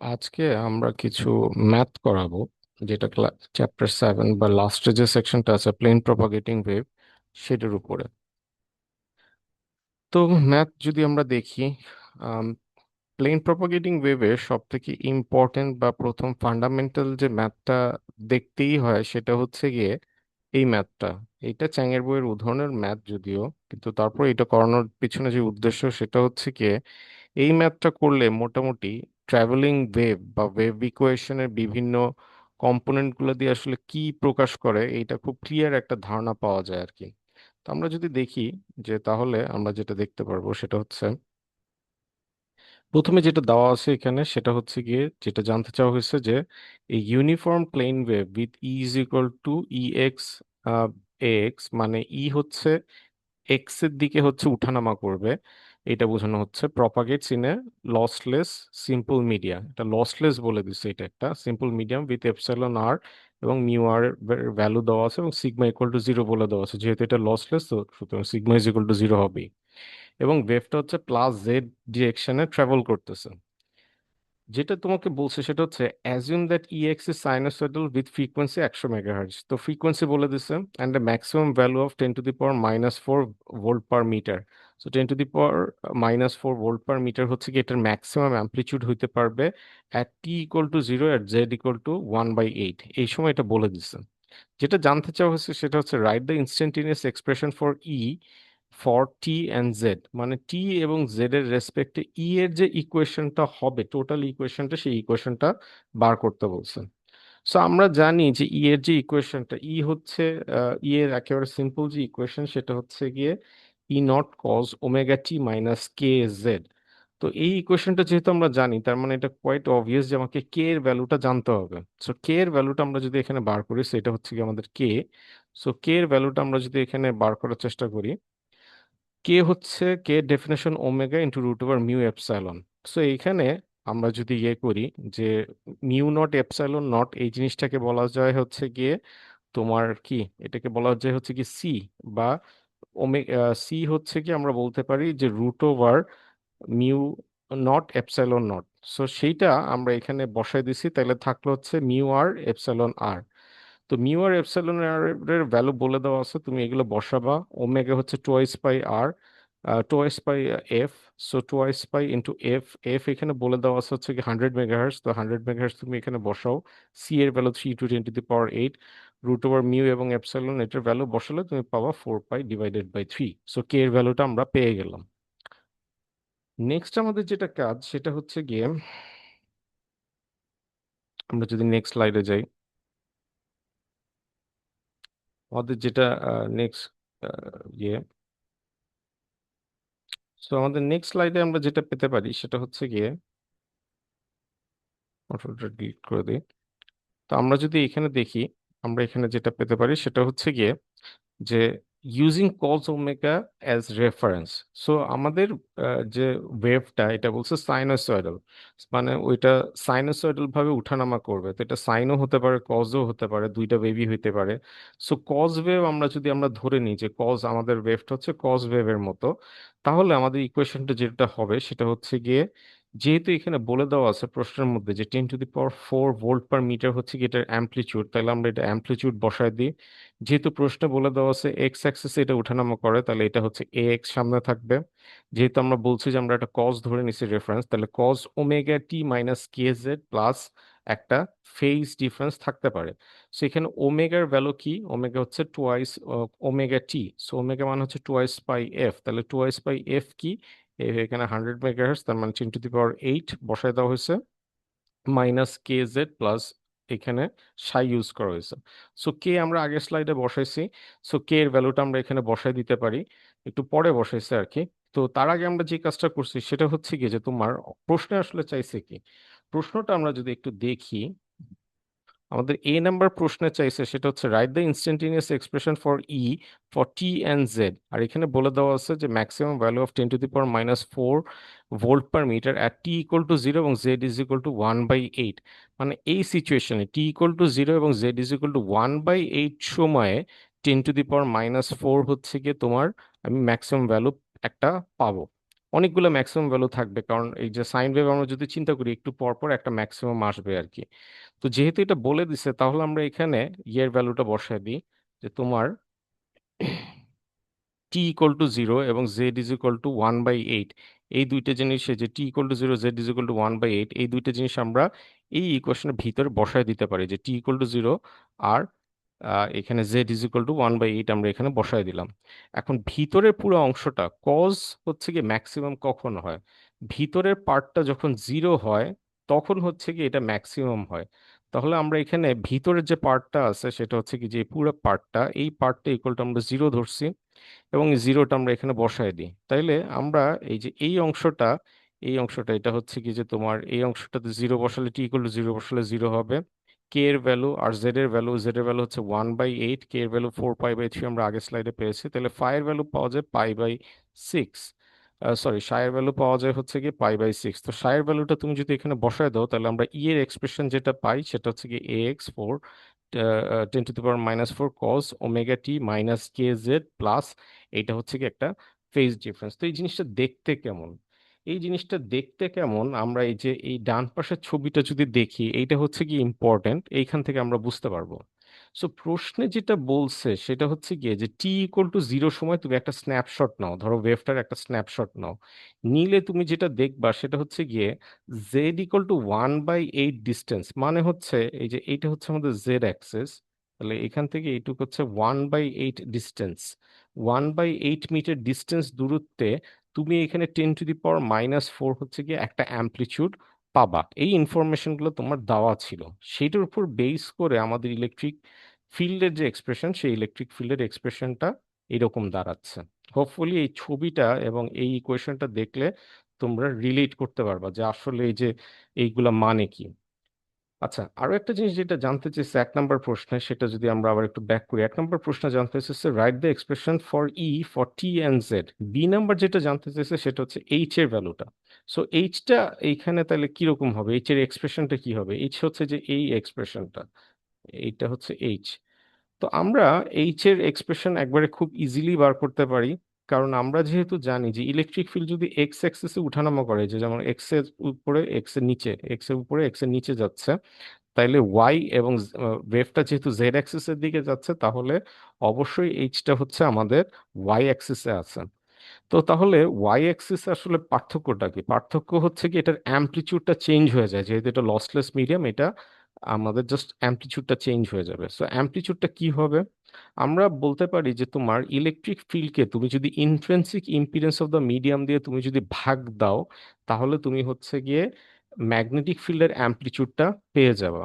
আজকে আমরা কিছু ম্যাথ করাবো, যেটা চ্যাপ্টার 7 বা লাস্টে যে সেকশনটা আছে প্লেন প্রপাগেটিং ওয়েভ, সেটার উপরে। তো ম্যাথ যদি আমরা দেখি, প্লেন প্রপাগেটিং ওয়েভের সব থেকে ইম্পর্টেন্ট বা প্রথম ফান্ডামেন্টাল যে ম্যাথটা দেখতেই হয় সেটা হচ্ছে গিয়ে এই ম্যাথটা। এটা চ্যাংয়ের বইয়ের উদাহরণের ম্যাথ যদিও, কিন্তু তারপর এটা করানোর পিছনে যে উদ্দেশ্য সেটা হচ্ছে গিয়ে এই ম্যাথটা করলে মোটামুটি ট্রাভেলিং ওয়েভ বা ওয়েভ ইকুয়েশনের বিভিন্ন কম্পোনেন্ট গুলো দিয়ে আসলে কি প্রকাশ করে এইটা খুব ক্লিয়ার একটা ধারণা পাওয়া যায় আর কি। তো আমরা যদি দেখি, যে তাহলে আমরা যেটা দেখতে পারবো সেটা হচ্ছে প্রথমে যেটা দেওয়া আছে এখানে সেটা হচ্ছে গিয়ে যেটা জানতে চাওয়া হয়েছে যে এই uniform plane wave with E is equal to E x x, মানে ই হচ্ছে এক্স এর দিকে হচ্ছে উঠানামা করবে, এটা বোঝানো হচ্ছে propagates in a lossless simple media. এটা লসলেস বলে দিচ্ছে, এটা একটা simple medium with epsilon R এবং মিউ আর ভ্যালু দেওয়া আছে এবং সিগমা ইকুয়াল টু জিরো বলে দেওয়া আছে। যেহেতু এটা লসলেস, তো সুতরাং sigma is equal to zero হবে এবং ওয়েভটা হচ্ছে প্লাস জেড ডিরেকশনে ট্রাভেল করতেছে। যেটা তোমাকে বলছে সেটা হচ্ছে assume that E x is sinusoidal with frequency 100 megahertz. তো ফ্রিকোয়েন্সি বলে দিছে and the maximum value of 10⁻⁻⁴ volt per metre. So 10⁻⁻⁴ volt per metre হচ্ছে কি এটার ম্যাক্সিমাম অ্যামপ্লিটিউড হইতে পারবে at T equal to zero, at z equal to 1/8। এই সময় এটা বলে দিছে। যেটা জানতে চাওয়া হচ্ছে সেটা হচ্ছে right the instantaneous expression for E for T and Z, মানে টি এবং জেড এর রেসপেক্টে ই এর যে ইকুয়েশনটা হবে, টোটাল ইকুয়েশনটা, সেই ইকুয়েশনটা বার করতে বলছেন। সো আমরা জানি যে ই এর যে ইকুয়েশনটা, ই হচ্ছে ই এর একেবারে সিম্পল যে ইকুয়েশন সেটা হচ্ছে গিয়ে E naught cos omega T minus K Z. তো এই ইকুয়েশনটা যেহেতু আমরা জানি, তার মানে এটা কোয়াইট অবভিয়াস যে আমাকে কে এর ভ্যালুটা জানতে হবে। সো কে এর ভ্যালুটা আমরা যদি এখানে বার করি, সেটা হচ্ছে কি আমাদের কে। সো কে এর ভ্যালুটা আমরা যদি এখানে বার করার চেষ্টা করি, কে হচ্ছে K definition omega into root over mu epsilon. So এইখানে আমরা যদি ইয়ে করি যে মিউ নট এপসাইলন নট, এই জিনিসটাকে বলা যায় হচ্ছে গিয়ে তোমার কি, এটাকে বলা যায় হচ্ছে কি সি, বা সি হচ্ছে কি আমরা বলতে পারি যে root over mu naught epsilon naught. So সেইটা আমরা এখানে বসাই দিছি, তাহলে থাকলো হচ্ছে মিউ আর এপসাইলন আর। তো মিউ আর এপসাইলন আর এর ভ্যালু বলে দেওয়া আছে, তুমি এগুলো বসাবা। ওমেগা হচ্ছে টোয়াইস পাই আর, twice pi F. So twice pi into F, F এখানে বলে দেওয়া আছে হচ্ছে কি 100 মেগাহার্টজ। তো 100 মেগাহার্টজ তুমি এখানে বসাও। সি এর ভ্যালু 3 × 10⁻⁸ রুট ওভার মিউ এবং এপসাইলন এটার ভ্যালু বসালে তুমি পাবা 4π/3। সো কে এর ভ্যালুটা আমরা পেয়ে গেলাম। নেক্সট আমাদের যেটা কাজ সেটা হচ্ছে গিয়ে, আমরা যদি নেক্সট স্লাইডে যাই, আমাদের যেটা নেক্সট ইয়ে, সো আমাদের নেক্সট স্লাইডে আমরা যেটা পেতে পারি সেটা হচ্ছে গিয়ে, অটোটা ডিলিট করে দিই। তো আমরা যদি এখানে দেখি, আমরা এখানে যেটা পেতে পারি সেটা হচ্ছে গিয়ে যে using cause omega as reference. So আমাদের যে ওয়েভটা এটা বলছে সাইনোসয়েডাল, মানে ওইটা সাইনোসয়েডাল ভাবে উঠানামা করবে। তো এটা সাইনও হতে পারে কজও হতে পারে, দুইটা ওয়েভই হইতে পারে। সো কজ ওয়েভ আমরা যদি ধরে নিই যে কজ, আমাদের ওয়েভটা হচ্ছে কজ ওয়েভের মতো, তাহলে আমাদের ইকুয়েশনটা যেটা হবে সেটা হচ্ছে গিয়ে, যেহেতু এখানে বলে দেওয়া আছে প্রশ্নের মধ্যে যে 10⁻⁴ ভোল্ট পার মিটার হচ্ছে কি এটার অ্যামপ্লিটিউড, তাহলে আমরা এটা অ্যামপ্লিটিউড বসায় দিই। যেহেতু প্রশ্নে বলে দেওয়া আছে এক্স অ্যাক্সিসে এটা উঠানামা করে, তাহলে এটা হচ্ছে এ এক্স সামনে থাকবে। যেহেতু আমরা বলছি যে আমরা একটা কজ ধরে নিছি রেফারেন্স, তাহলে cause omega T minus K Z plus একটা ফেজ ডিফারেন্স থাকতে পারে। সো এখানে ওমেগার ভ্যালু কি, ওমেগা হচ্ছে twice omega t. So omega মানে হচ্ছে টোয়াইস পাই এফ, তাহলে টোয়াইস পাই এফ কি, এখানে 100 মেগাহার্টজ, তার মানে 10⁻⁸ বসায় দেওয়া হয়েছে, মাইনাস কে জেড প্লাস এখানে সাই ইউজ করা হয়েছে। সো কে আমরা আগের স্লাইডে বসাইছি। সো কে এর ভ্যালুটা আমরা এখানে বসাই দিতে পারি, একটু পরে বসাইছে আর কি। তো তার আগে আমরা যে কাজটা করছি সেটা হচ্ছে কি, যে তোমার প্রশ্নে আসলে চাইছে কি, প্রশ্নটা আমরা যদি একটু দেখি, আমাদের এ নাম্বার প্রশ্নে চাইছে সেটা হচ্ছে right the instantaneous expression for E for T and Z. আর এখানে বলে দেওয়া আছে যে maximum value of 10⁻⁻⁴ volt per metre at T equal to zero এবং জেড ইজ ইকুয়াল টু 1/8। মানে এই সিচুয়েশনে টি ইকুয়াল টু জিরো এবং জেড ইজ ইকুয়াল টু 1/8 সময়ে 10⁻⁻⁴ হচ্ছে গিয়ে তোমার, আমি ম্যাক্সিমাম ভ্যালু একটা পাবো। অনেকগুলো ম্যাক্সিমাম ভ্যালু থাকবে, কারণ এই যে সাইন ওয়েভ আমরা যদি চিন্তা করি একটু পর পর একটা ম্যাক্সিমাম আসবে আর কি। তো যেহেতু এটা বলে দিছে, তাহলে আমরা এখানে ইয়ের ভ্যালুটা বসায় দিই, যে তোমার টি ইকুয়াল টু জিরো এবং জেড ইজ ইকুয়াল টু 1/8। এই দুইটা জিনিস, এই যে T equal to zero, Z is equal to 1/8, এই দুইটা জিনিস আমরা এই ইকুয়েশনের ভিতরে বসায় দিতে পারি, যে টি ইকুয়াল টু জিরো আর এখানে জেড ইজ ইকুয়াল টু 1/8 আমরা এখানে বসায় দিলাম। এখন ভিতরের পুরো অংশটা কজ হচ্ছে কি ম্যাক্সিমাম কখন হয়, ভিতরের পার্টটা যখন জিরো হয় তখন হচ্ছে কি এটা ম্যাক্সিমাম হয়। তাহলে আমরা এখানে ভিতরের যে পার্টটা আছে সেটা হচ্ছে কি, যে পুরো পার্টটা, এই পার্টটা ইকুয়াল টু আমরা জিরো ধরছি এবং জিরোটা আমরা এখানে বসায় দিই। তাইলে আমরা এই যে এই অংশটা এটা হচ্ছে কি, যে তোমার এই অংশটাতে জিরো বসালে, টি ইকুয়াল টু জিরো বসালে জিরো হবে। কে এর ভ্যালু আর জেড এর ভ্যালু হচ্ছে 1/8, কে এর ভ্যালু 4π/3 আমরা আগের স্লাইডে পেয়েছি। তাহলে ফাই এর ভ্যালু পাওয়া যায় পাই/6, সরি সাইয়ের ভ্যালু পাওয়া যায় হচ্ছে কি পাই/6। তো সাইয়ের ভ্যালুটা তুমি যদি এখানে বসায় দাও, তাহলে আমরা ই এর এক্সপ্রেশন যেটা পাই সেটা হচ্ছে কি ax4 10⁻⁴ কস omega T minus K Z plus, এটা হচ্ছে কি একটা ফেজ ডিফারেন্স। তো এই জিনিসটা দেখতে কেমন, আমরা এই যে এই ডান পাশের ছবিটা যদি দেখি, এইটা হচ্ছে কি ইম্পর্টেন্ট, এইখান থেকে আমরা বুঝতে পারবো। সো প্রশ্নে যেটা বলছে সেটা হচ্ছে গিয়ে যে টি ইকুয়াল টু জিরো সময় তুমি একটা স্ন্যাপশট নাও, ধরো ওয়েভটার একটা স্ন্যাপশট নাও, নিলে তুমি যেটা দেখবা সেটা হচ্ছে গিয়ে জেড ইকুয়াল টু 1/8 ডিস্টেন্স, মানে হচ্ছে এই যে এইটা হচ্ছে আমাদের জেড অ্যাক্সিস, তাহলে এখান থেকে এইটুকু হচ্ছে 1/8 ডিস্টেন্স, 1/8 মিটার ডিস্টেন্স দূরত্বে তুমি এখানে 10⁻⁻⁴ হচ্ছে গিয়ে একটা অ্যামপ্লিচিউড পাবা। এই ইনফরমেশনগুলো তোমার দেওয়া ছিল, সেটার উপর বেস করে আমাদের ইলেকট্রিক ফিল্ডের যে এক্সপ্রেশন, সেই ইলেকট্রিক ফিল্ডের এক্সপ্রেশনটা এরকম দাঁড়াচ্ছে। হোপফুলি এই ছবিটা এবং এই ইকুয়েশনটা দেখলে তোমরা রিলেট করতে পারবা যে আসলে এই যে এইগুলা মানে কি। আচ্ছা, আরো একটা জিনিস যেটা জানতে চাইছে 1 নম্বর প্রশ্নে, সেটা যদি আমরা আবার একটু ব্যাক করি। 1 নম্বর প্রশ্নে জানতে চাইছে write the expression for E for t and z. B number যেটা জানতে চাইছে সেটা হচ্ছে এইচ এর ভ্যালুটা। সো এইচটা এইখানে তাহলে কিরকম হবে, এইচ এর এক্সপ্রেশনটা কি হবে? এইচ হচ্ছে যে এই এক্সপ্রেশনটা, এইটা হচ্ছে এইচ। তো আমরা এইচ এর এক্সপ্রেশন একবারে খুব ইজিলি বার করতে পারি, কারণ আমরা যেহেতু জানি যে ইলেকট্রিক ফিল্ড যদি এক্স অ্যাক্সিসে উঠানামা করে, যে যেমন এক্স এর উপরে এক্স এর নিচে, এক্স এর উপরে এক্স এর নিচে যাচ্ছে, তাইলে ওয়াই এবং ওয়েভটা যেহেতু জেড অ্যাক্সিসের দিকে যাচ্ছে, তাহলে অবশ্যই এইচটা হচ্ছে আমাদের ওয়াই অ্যাক্সিসে আছে। তো তাহলে ওয়াই অ্যাক্সিস আসলে পার্থক্যটা কি? পার্থক্য হচ্ছে কি এটার অ্যামপ্লিচিউডটা চেঞ্জ হয়ে যায়, যেহেতু এটা লসলেস মিডিয়াম, এটা আমাদের জাস্ট অ্যামপ্লিচিউডটা চেঞ্জ হয়ে যাবে। সো অ্যামপ্লিচিউডটা কি হবে? আমরা বলতে পারি যে তোমার ইলেকট্রিক ফিল্ডকে তুমি যদি intrinsic impedance of the medium দিয়ে তুমি যদি ভাগ দাও, তাহলে তুমি হচ্ছে গিয়ে ম্যাগনেটিক ফিল্ডের অ্যামপ্লিচিউডটা পেয়ে যাবা।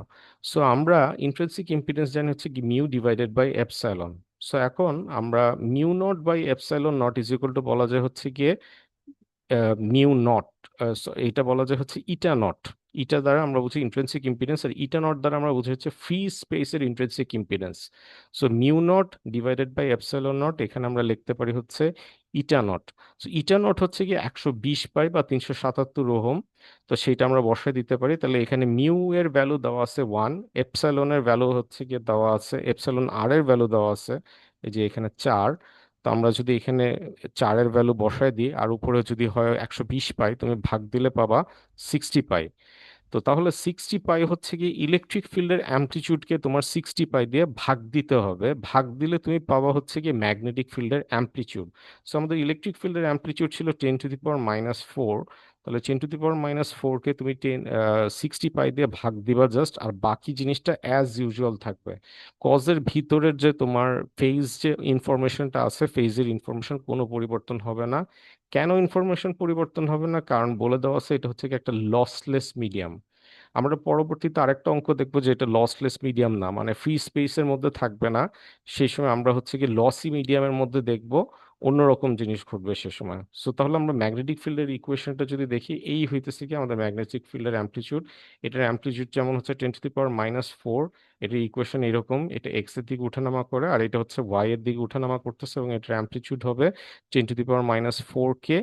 সো আমরা ইন্ট্রিনসিক ইম্পিডেন্স জানি হচ্ছে কি mu divided by epsilon. So এখন আমরা mu naught by epsilon naught is equal to বলা যায় হচ্ছে গিয়ে মিউ নট, এটা বলা যায় হচ্ছে ইটা নট। ইটা দ্বারা আমরা বুঝি ইন্ট্রিনসিক ইম্পিডেন্স, আর ইটা নট দ্বারা আমরা বুঝি হচ্ছে ফ্রি স্পেসের intrinsic impedance. So mu naught divided by epsilon naught, এখানে আমরা লিখতে পারি হচ্ছে eta naught. So eta naught হচ্ছে কি 120 পাই বা 377 ওহম। তো সেটা আমরা বসায় দিতে পারি। তাহলে এখানে মিউ এর ভ্যালু দেওয়া আছে 1, এপসাইলনের ভ্যালু হচ্ছে গিয়ে দেওয়া আছে, এপসাইলন আর এর ভ্যালু দেওয়া আছে এই যে এখানে 4। তো আমরা যদি এখানে 4-এর ভ্যালু বসায় দিই আর উপরে যদি হয় 120 পাই, তুমি ভাগ দিলে পাবা 60 পাই। তো তাহলে 60 পাই হচ্ছে কি ইলেকট্রিক ফিল্ডের অ্যামপ্লিচিউডকে তোমার 60 পাই দিয়ে ভাগ দিতে হবে, ভাগ দিলে তুমি পাবা হচ্ছে কি ম্যাগনেটিক ফিল্ডের অ্যামপ্লিচিউড। সো আমাদের ইলেকট্রিক ফিল্ডের অ্যামপ্লিচিউড ছিল 10⁻⁴। তাহলে 10⁻⁴কে তুমি 60 পাই দিয়ে ভাগ দিবা জাস্ট, আর বাকি জিনিসটা অ্যাজ ইউজুয়াল থাকবে। কজের ভিতরের যে তোমার ফেজ যে ইনফরমেশনটা আছে, ফেজের ইনফরমেশন কোনো পরিবর্তন হবে না। কেন ইনফরমেশন পরিবর্তন হবে না? কারণ বলে দেওয়া আছে এটা হচ্ছে কি একটা লসলেস মিডিয়াম। আমরা পরবর্তীতে আরেকটা অঙ্ক দেখবো যে এটা লসলেস মিডিয়াম না, মানে ফ্রি স্পেসের মধ্যে থাকবে না। সেই সময় আমরা হচ্ছে কি লসি মিডিয়ামের মধ্যে দেখবো, অন্যরকম জিনিস ঘটবে সে সময়। সো তাহলে আমরা ম্যাগনেটিক ফিল্ডের ইকুয়েশনটা যদি দেখি, এই হইতেছে কি আমাদের ম্যাগনেটিক ফিল্ডের অ্যামপ্লিচিউড। এটার অ্যামপ্লিচিউড যেমন হচ্ছে 10⁻⁴। এটার ইকুয়েশন এরকম, এটা এক্স এর দিকে উঠানামা করে আর এটা হচ্ছে ওয়াই এর দিকে উঠানামা করতেছে, এবং এটার অ্যামপ্লিচিউড হবে 10⁻⁴কে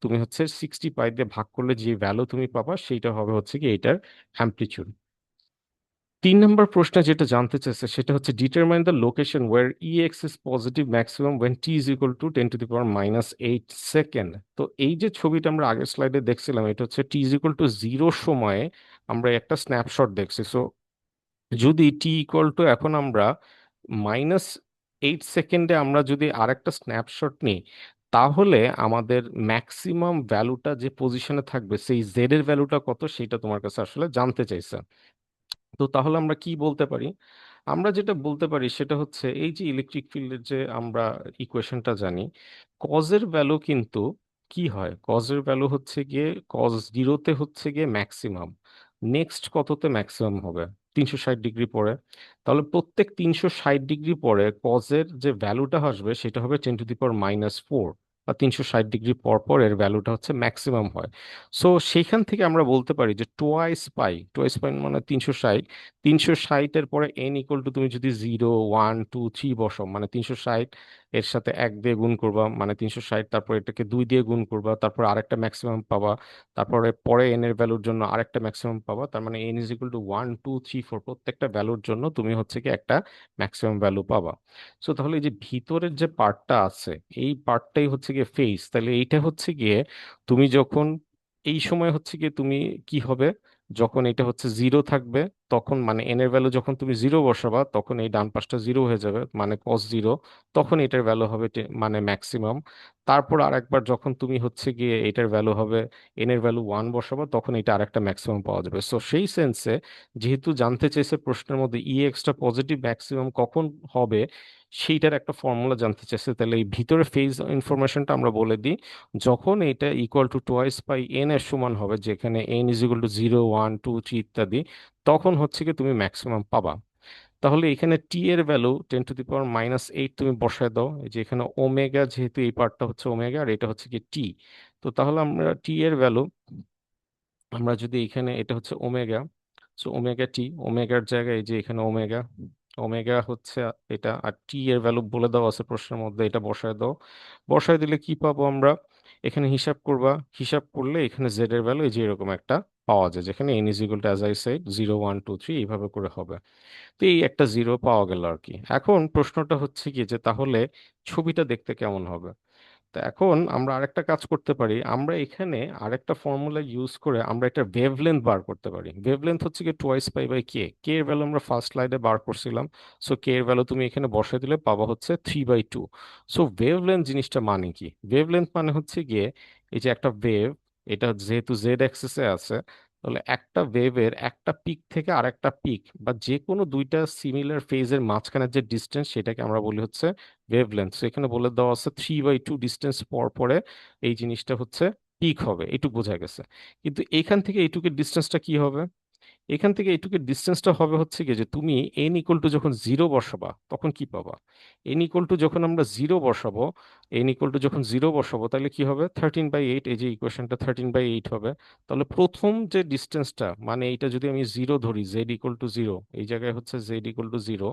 তুমি হচ্ছে 60 পাই দিয়ে ভাগ করলে যে ভ্যালু তুমি পাবা সেইটা হবে হচ্ছে কি এইটার অ্যামপ্লিচিউড। 3 নম্বর প্রশ্নে যেটা জানতে চাইছে সেটা হচ্ছে determine the location where EX is positive maximum when t is equal to 10⁻⁻8 second. তো এই যে ছবিটা আমরা আগের স্লাইডে দেখছিলাম, এটা হচ্ছে টি ইজ ইকুয়াল টু 0 সময়ে আমরা একটা স্ন্যাপশট দেখছি। সো যদি টি ইকুয়াল টু এখন আমরা -8 সেকেন্ডে আমরা যদি আরেকটা স্ন্যাপশট নিই, তাহলে আমাদের ম্যাক্সিমাম ভ্যালুটা যে পজিশনে থাকবে সেই জেড এর ভ্যালুটা কত সেটা তোমার কাছে আসলে জানতে চাইছে। তো তাহলে আমরা কি বলতে পারি? আমরা যেটা বলতে পারি সেটা হচ্ছে এই যে ইলেকট্রিক ফিল্ডের যে আমরা ইকুয়েশনটা জানি, কজের ভ্যালু কিন্তু কি হয়, কজের ভ্যালু হচ্ছে গিয়ে কজ জিরোতে হচ্ছে গিয়ে ম্যাক্সিমাম, নেক্সট কততে ম্যাক্সিমাম হবে? 360 ডিগ্রি পরে। তাহলে প্রত্যেক 360 ডিগ্রি পরে কজের যে ভ্যালুটা আসবে সেটা হবে 10⁻⁻⁴, বা 360 ডিগ্রি পর পর এর ভ্যালুটা হচ্ছে ম্যাক্সিমাম হয়। সো সেইখান থেকে আমরা বলতে পারি যে টোয়াইস পাই মানে 360, 360-এর পরে এন ইকুয়াল টু তুমি যদি 0 1 2 3 বসো, মানে 360 এর সাথে 1 দিয়ে গুণ করবা মানে 360, তারপর এটাকে 2 দিয়ে গুণ করবা, তারপর আরেকটা ম্যাক্সিমাম পাবা, তারপরে পরে এন এর ভ্যালুর জন্য আরেকটা ম্যাক্সিমাম পাবা। তার মানে এন ইজ ইকুয়াল টু 1 2 3 4, প্রত্যেকটা ভ্যালুর জন্য তুমি হচ্ছে কি একটা ম্যাক্সিমাম ভ্যালু পাবা। সো তাহলে এই যে ভিতরের যে পার্টটা আছে, এই পার্টটাই হচ্ছে গিয়ে ফেজ। তাহলে এইটা হচ্ছে গিয়ে তুমি যখন এই সময় হচ্ছে গিয়ে তুমি কি হবে, যখন এটা হচ্ছে 0 থাকবে তখন মানে এন এর ভ্যালু যখন তুমি 0 বসাবা তখন এই ডান পাশটা 0 হয়ে যাবে মানে cos 0, তখন এটার ভ্যালু হবে মানে ম্যাক্সিমাম। তারপর আরেকবার যখন তুমি হচ্ছে গিয়ে এটার ভ্যালু হবে, এন এর ভ্যালু 1 বসাবা, তখন এটা আরেকটা ম্যাক্সিমাম পাওয়া যাবে। সো সেই সেন্সে যেহেতু জানতে চাইছে প্রশ্নের মধ্যে EX টা পজিটিভ ম্যাক্সিমাম কখন হবে, সেইটার একটা ফর্মুলা জানতে চাইছে, তাহলে এই ভিতরে ফেজ ইনফরমেশনটা আমরা বলে দিই। যখন এটা equal to twice pi N এর সমান হবে, যেখানে এন ইজ ইকুয়াল টু 0 1 2 3 ইত্যাদি, তখন হচ্ছে কি তুমি ম্যাক্সিমাম পাবা। তাহলে এখানে টি এর ভ্যালু 10⁻⁻8 তুমি বসায় দাও। এই যে এখানে ওমেগা, যেহেতু এই পার্টটা হচ্ছে ওমেগা আর এটা হচ্ছে কি টি, তো তাহলে আমরা টি এর ভ্যালু, আমরা যদি এখানে এটা হচ্ছে ওমেগা, সো ওমেগা টি, ওমেগার জায়গায় এই যে এখানে ওমেগা, ওমেগা হচ্ছে এটা, আর টি এর ভ্যালু বলে দেওয়া আছে প্রশ্নের মধ্যে, এটা বসায় দাও। বসায় দিলে কি পাবো আমরা? এখানে হিসাব করবা, হিসাব করলে এখানে জেড এর ভ্যালু এই যে এরকম একটা পাওয়া যায়, যেখানে N is equal two as I said 0 1 2 3 এইভাবে করে হবে। তো এই একটা জিরো পাওয়া গেল আর কি। এখন প্রশ্নটা হচ্ছে কি যে তাহলে ছবিটা দেখতে কেমন হবে? তো এখন আমরা আরেকটা কাজ করতে পারি, আমরা এখানে আরেকটা ফর্মুলা ইউজ করে আমরা একটা ওয়েভলেন্থ বার করতে পারি। ওয়েভলেন্থ হচ্ছে কি টোয়াইস পাই বাই কে, কে এর ভ্যালু আমরা ফার্স্ট স্লাইডে বার করছিলাম। সো কে এর ভ্যালু তুমি এখানে বসাই দিলে পাবা হচ্ছে 3/2। সো ওয়েভলেন্থ জিনিসটা মানে কি? ওয়েভলেন্থ মানে হচ্ছে গিয়ে এই যে একটা ওয়েভ, এটা যেহেতু জেড অ্যাক্সিসে আছে, তাহলে একটা ওয়েভের একটা পিক থেকে আরেকটা পিক বা যে কোনো দুইটা সিমিলার ফেজের মাঝখানের যে ডিস্টেন্স সেটাকে আমরা বলি হচ্ছে ওয়েভলেন্থ। এখানে বলে দেওয়া আছে 3/2 ডিস্টেন্স পর পরে এই জিনিসটা হচ্ছে পিক হবে, এটুকু বোঝা গেছে। কিন্তু এখান থেকে এইটুকুর ডিস্টেন্সটা কি হবে? এখান থেকে এইটুকুর ডিস্টেন্সটা হবে হচ্ছে কি যে তুমি এন ইকুয়াল টু যখন 0 বসাবা তখন কি পাবা? এন ইকুয়াল টু যখন আমরা 0 বসাবো, এন ইকুয়াল টু যখন 0 বসাবো তাহলে কি হবে? 13/8, এই যে ইকুয়েশনটা 13/8 হবে। তাহলে প্রথম যে ডিস্টেন্সটা, মানে এইটা যদি আমি 0 ধরি, জেড ইকুয়াল টু 0, এই জায়গায় হচ্ছে জেড ইকুয়াল টু 0,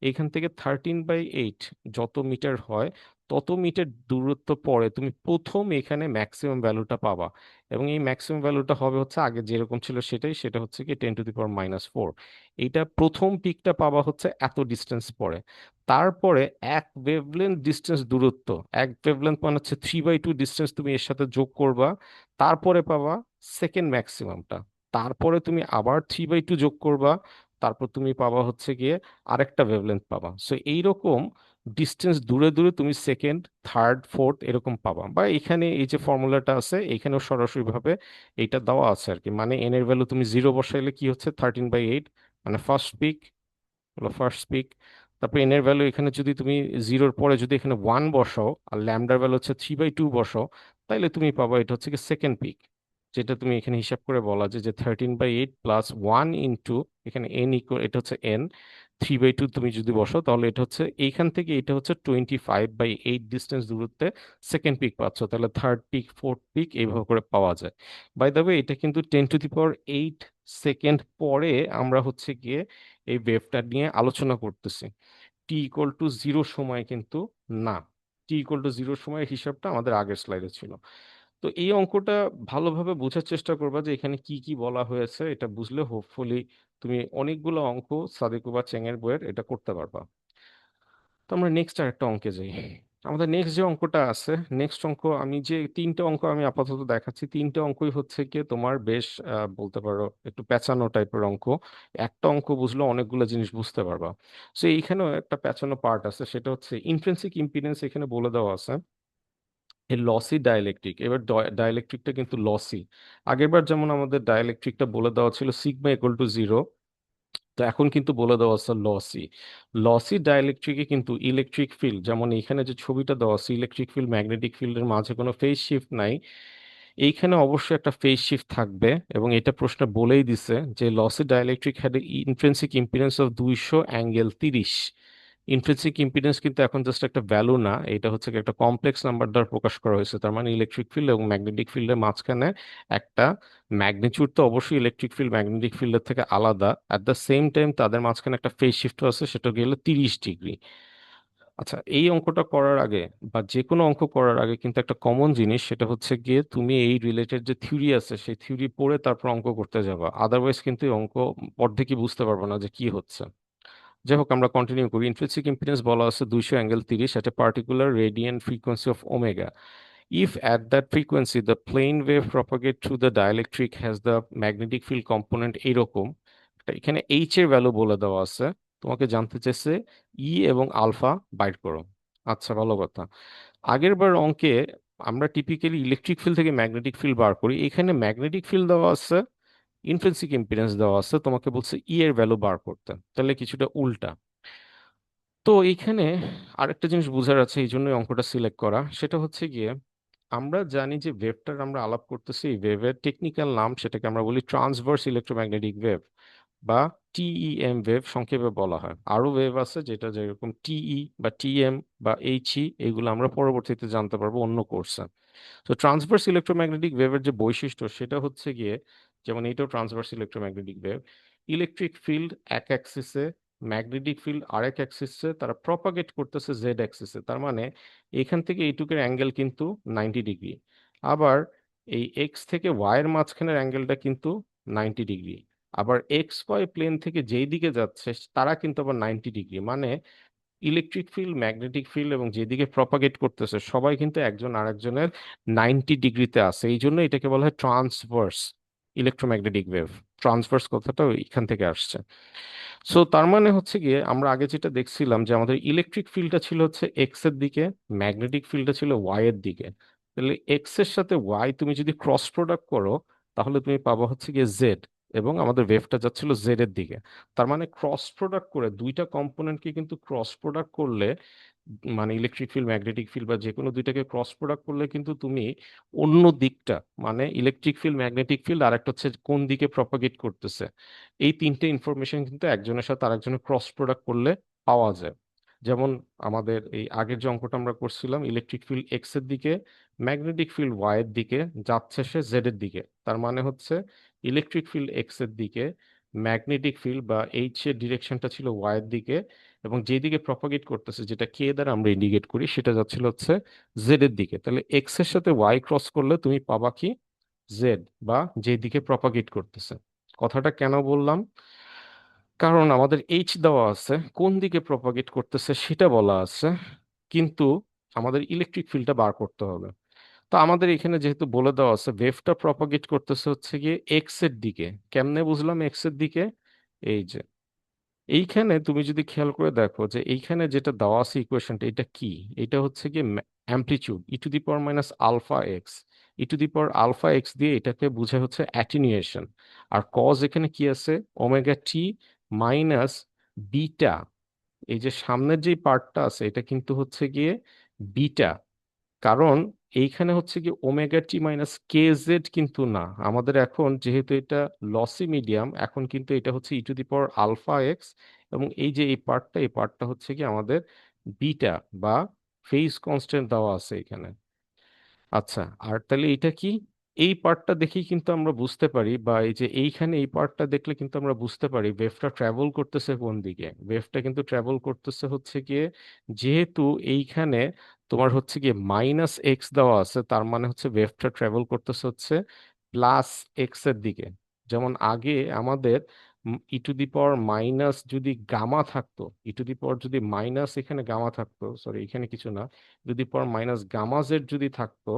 এইখান থেকে 13/8 যত মিটার হয় তত মিটার দূরত্ব পরে তুমি প্রথম এখানে ম্যাক্সিমাম ভ্যালুটা পাবা। এবং এই ম্যাক্সিমাম ভ্যালুটা হবে হচ্ছে আগে যেরকম ছিল সেটাই, সেটা হচ্ছে কি 10⁻⁻4। এইটা প্রথম পিকটা পাবা হচ্ছে এত ডিস্টেন্স পরে। তারপরে এক ওয়েভলেন্থ ডিস্টেন্স দূরত্ব, এক ওয়েভলেন্থ মানে হচ্ছে 3/2 ডিস্টেন্স তুমি এর সাথে যোগ করবা, তারপরে পাবা সেকেন্ড ম্যাক্সিমামটা। তারপরে তুমি আবার 3/2 যোগ করবা, তারপর তুমি পাবা হচ্ছে গিয়ে আরেকটা ওয়েভলেন্থ পাবা। সো এইরকম ডিস্টেন্স দূরে দূরে তুমি সেকেন্ড, থার্ড, ফোর্থ এরকম পাবা। বা এখানে এই যে ফর্মুলাটা আছে এখানেও সরাসরি ভাবে এইটা দেওয়া আছে আর কি। মানে এন এর ভ্যালু তুমি 0 বসাইলে কি হচ্ছে 13/8, মানে ফার্স্ট পিক হলো ফার্স্ট পিক। তারপর এন এর ভ্যালু এখানে যদি তুমি 0-র পরে যদি এখানে 1 বসাও আর ল্যামডার ভ্যালু হচ্ছে 3/2 বসাও, তাইলে তুমি পাবা এটা হচ্ছে কি সেকেন্ড পিক, যেটা তুমি এখানে হিসাব করে বলা যায় যে 13/8 প্লাস 1 ইন্টু এখানে এন ইকুয়াল, এটা হচ্ছে এন, 3/2 তুমি যদি বসাও তাহলে এটা হচ্ছে এইখান থেকে এটা হচ্ছে 25/8 ডিস্টেন্স দূরত্বে সেকেন্ড পিক পাচ্ছ। তাহলে থার্ড পিক, ফোর্থ পিক এইভাবে করে পাওয়া যায়। বাই দ্য ওয়ে এটা কিন্তু 10⁸ সেকেন্ড পরে আমরা হচ্ছে গিয়ে এই ওয়েভটা নিয়ে আলোচনা করতেছি। টি ইকুয়াল টু 0 সময় কিন্তু না, টি ইকুয়াল টু 0 সময়ের হিসাবটা আমাদের আগের স্লাইডে ছিল। তো এই অঙ্কটা ভালোভাবে বোঝার চেষ্টা করবা যে এখানে কি কি বলা হয়েছে, এটা বুঝলে হোপফুলি তুমি অনেকগুলো অঙ্ক সাদিকু বা চেং এর বইয়ের এটা করতে পারবা। তো আমরা নেক্সট আরেকটা অঙ্কে যাই। আমাদের নেক্সট যে অঙ্কটা আছে, নেক্সট অঙ্ক, আমি যে তিনটে অঙ্ক আমি আপাতত দেখাচ্ছি, তিনটে অঙ্কই হচ্ছে কি তোমার বেশ বলতে পারো একটু পেঁচানো টাইপের অঙ্ক। একটা অঙ্ক বুঝলে অনেকগুলো জিনিস বুঝতে পারবা। তো এইখানেও একটা পেঁচানো পার্ট আছে, সেটা হচ্ছে ইন্ট্রিনসিক ইম্পিডেন্স এখানে বলে দেওয়া আছে। এই লসি ডাইলেকট্রিক, এবার ডাইলেকট্রিকটা কিন্তু লসি। আগেরবার যেমন আমাদের ডাইলেকট্রিকটা বলে দেওয়া ছিল সিগমা ইকুয়াল টু জিরো, তো এখন কিন্তু বলে দেওয়া আছে লসি। লসি ডাইলেকট্রিকে কিন্তু ইলেকট্রিক ফিল্ড, যেমন এখানে যে ছবিটা দেওয়া আছে ইলেকট্রিক ফিল্ড ম্যাগনেটিক ফিল্ডের মাঝে কোনো ফেজ শিফট নাই, এইখানে অবশ্যই একটা ফেজ শিফট থাকবে। এবং এটা প্রশ্নে বলেই দিছে যে lassi dielectric had intrinsic impedance of 200 ∠30। Intrinsic impedance কিন্তু এখন জাস্ট একটা ভ্যালু না, এটা হচ্ছে কি একটা কমপ্লেক্স নাম্বার দ্বারা প্রকাশ করা হয়েছে। তার মানে ইলেকট্রিক ফিল্ড এবং ম্যাগনেটিক ফিল্ডের মাঝখানে একটা ম্যাগনিটিউড তো অবশ্যই ইলেকট্রিক ফিল্ড ম্যাগনেটিক ফিল্ডের থেকে আলাদা, অ্যাট দ্য সেম টাইম তাদের মাঝখানে একটা ফেজ শিফট আছে, সেটা গেলে 30 ডিগ্রি। আচ্ছা, এই অঙ্কটা করার আগে বা যে কোনো অঙ্ক করার আগে কিন্তু একটা কমন জিনিস, সেটা হচ্ছে গিয়ে তুমি এই রিলেটেড যে থিওরি আছে সেই থিওরি পড়ে তারপর অঙ্ক করতে যাবা, আদারওয়াইজ কিন্তু এই অঙ্ক অর্ধেকই বুঝতে পারবে না যে কি হচ্ছে। যাই হোক, আমরা কন্টিনিউ করি। ইন্ট্রিনসিক ইম্পিডেন্স বলা আছে 200 ∠30 at a particular radiant frequency of omega. If at that frequency the plane wave propagate through the dielectric has the magnetic field component এরকম, এখানে এইচ এর ভ্যালু বলে দেওয়া আছে, তোমাকে জানতে চাইছে ই এবং আলফা বাইর করো। আচ্ছা, ভালো কথা। আগের বার অঙ্কে আমরা টিপিক্যালি ইলেকট্রিক ফিল্ড থেকে ম্যাগনেটিক ফিল্ড বার করি, এখানে ম্যাগনেটিক ফিল্ড দেওয়া আছে, ইন্ট্রিনসিক ইম্পিডেন্স দেওয়া আছে, তোমাকে বলছে ই এর ভ্যালু বার করতে, তাহলে কিছুটা উল্টা। তো এইখানে আরেকটা জিনিস বোঝার আছে, এই জন্য অঙ্কটা সিলেক্ট করা, সেটা হচ্ছে গিয়ে আমরা জানি যে ওয়েভটার আমরা আলাপ করতেছি, ওয়েভের টেকনিক্যাল নাম সেটাকে আমরা বলি ট্রান্সভার্স ইলেকট্রোম্যাগনেটিক ওয়েভ বা টিইএম ওয়েভ সংক্ষেপে বলা হয়। আরো ওয়েভ আছে যেটা যেরকম টিই বা টিএম বা এইচই, এগুলো আমরা পরবর্তীতে জানতে পারবো অন্য কোর্সে। তো ট্রান্সভার্স ইলেকট্রোম্যাগনেটিক ওয়েভের যে বৈশিষ্ট্য সেটা হচ্ছে গিয়ে, যেমন এইটাও transverse electromagnetic wave, electric field এক অ্যাক্সিসে, ম্যাগনেটিক ফিল্ড আরেক অ্যাক্সিসে, তারা প্রপাগেট করতেছে জেড অ্যাক্সিসে। তার মানে এখান থেকে এইটুকের অ্যাঙ্গেল কিন্তু 90 ডিগ্রি। আবার এই এক্স থেকে ওয়াই এর মাঝখানের অ্যাঙ্গেলটা কিন্তু 90 ডিগ্রি। আবার এক্স ওয়াই প্লেন থেকে যেই দিকে যাচ্ছে তারা কিন্তু আবার 90 ডিগ্রি। মানে ইলেকট্রিক ফিল্ড, ম্যাগনেটিক ফিল্ড এবং যেদিকে প্রপাগেট করতেছে সবাই কিন্তু একজন আরেকজনের 90 ডিগ্রিতে আছে। এই জন্য এটাকে বলা হয় ট্রান্সভার্স ইলেকট্রোম্যাগনেটিক ওয়েভ। ট্রান্সভার্স কথাটা এখান থেকে আসছে। সো তার মানে হচ্ছে গিয়ে আমরা আগে যেটা দেখছিলাম যে আমাদের ইলেকট্রিক ফিল্ডটা ছিল হচ্ছে এক্স এর দিকে, ম্যাগনেটিক ফিল্ডটা ছিল ওয়াই এর দিকে। তাহলে এক্স এর সাথে ওয়াই তুমি যদি ক্রস প্রোডাক্ট করো তাহলে তুমি পাবা হচ্ছে গিয়ে জেড, এবং আমাদের ওয়েভটা যাচ্ছিল জেড এর দিকে। তার মানে ক্রস প্রোডাক্ট করে দুইটা কম্পোনেন্টকে কিন্তু ক্রস প্রোডাক্ট করলে, মানে ইলেকট্রিক ফিল্ড ম্যাগনেটিক ফিল্ড বা যে কোনো দুইটাকে ক্রস প্রোডাক্ট করলে কিন্তু তুমি অন্য দিকটা, মানে ইলেকট্রিক ফিল্ড ম্যাগনেটিক ফিল্ড আর একটা হচ্ছে কোন দিকে প্রপাগেট করতেছে, এই তিনটে ইনফরমেশন কিন্তু একজনের সাথে আরেকজনের ক্রস প্রোডাক্ট করলে পাওয়া যায়। যেমন আমাদের এই আগের যে অঙ্কটা আমরা করছিলাম, ইলেকট্রিক ফিল্ড এক্স এর দিকে, ম্যাগনেটিক ফিল্ড ওয়াই এর দিকে, যাচ্ছে সে জেড এর দিকে। তার মানে হচ্ছে ইলেকট্রিক ফিল্ড এক্স এর দিকে, ম্যাগনেটিক ফিল্ড বা এইচ এর ডিরেকশনটা ছিল ওয়াই এর দিকে, এবং যেদিকে প্রপাগেট করতেছে যেটা কে দ্বারা আমরা ইন্ডিকেট করি সেটা যাচ্ছিল হচ্ছে জেড এর দিকে। তাহলে এক্স এর সাথে ওয়াই ক্রস করলে তুমি পাবা কি, জেড, বা যেদিকে প্রপাগেট করতেছে। কথাটা কেন বললাম? কারণ আমাদের এইচ দেওয়া আছে, কোন দিকে প্রপাগেট করতেছে সেটা বলা আছে, কিন্তু আমাদের ইলেকট্রিক ফিল্ডটা বার করতে হবে। তো আমাদের এখানে যেহেতু বলে দেওয়া আছে ওয়েভটা প্রপাগেট করতেছে হচ্ছে গিয়ে এক্স এর দিকে, কেমনে বুঝলাম এক্স এর দিকে? এই যে এইখানে তুমি যদি খেয়াল করে দেখো যে এইখানে যেটা দেওয়া আছে ইকুয়েশনটা, এটা কি? এটা হচ্ছে কি amplitude e⁻α x। e⁻α x দিয়ে এটাকে বোঝা হচ্ছে অ্যাটিনিউয়েশন। আর কজ এখানে কি আছে? Omega T minus beta. এই যে সামনের যে পার্টটা আছে এটা কিন্তু হচ্ছে গিয়ে বিটা। কারণ এইখানে হচ্ছে কি omega T minus K Z কিন্তু না, আমাদের এখন যেহেতু এটা লসি মিডিয়াম, এখন কিন্তু এটা হচ্ছে e⁻α x, এবং এই যে এই পার্টটা হচ্ছে কি আমাদের বিটা বা ফেজ কনস্ট্যান্ট দেওয়া আছে এখানে। আচ্ছা, আর তাহলে এটা কি? এই পার্টটা দেখেই কিন্তু আমরা বুঝতে পারি, বা এই যে এইখানে এই পার্টটা দেখলে কিন্তু আমরা বুঝতে পারি ওয়েভটা ট্রাভেল করতেছে কোন দিকে। ওয়েভটা কিন্তু ট্রাভেল করতেছে হচ্ছে গিয়ে, যেহেতু এইখানে তোমার হচ্ছে গিয়ে মাইনাস এক্স দেওয়া আছে, তার মানে হচ্ছে ওয়েভটা ট্রাভেল করতেছে হচ্ছে প্লাস এক্স এর দিকে। যেমন আগে আমাদের ই টু দি পাওয়ার মাইনাস যদি গামা থাকতো, ই টু দি পাওয়ার যদি মাইনাস এখানে গামা থাকতো, সরি এখানে কিছু না, যদি পাওয়ার মাইনাস গামা জেড যদি থাকতো,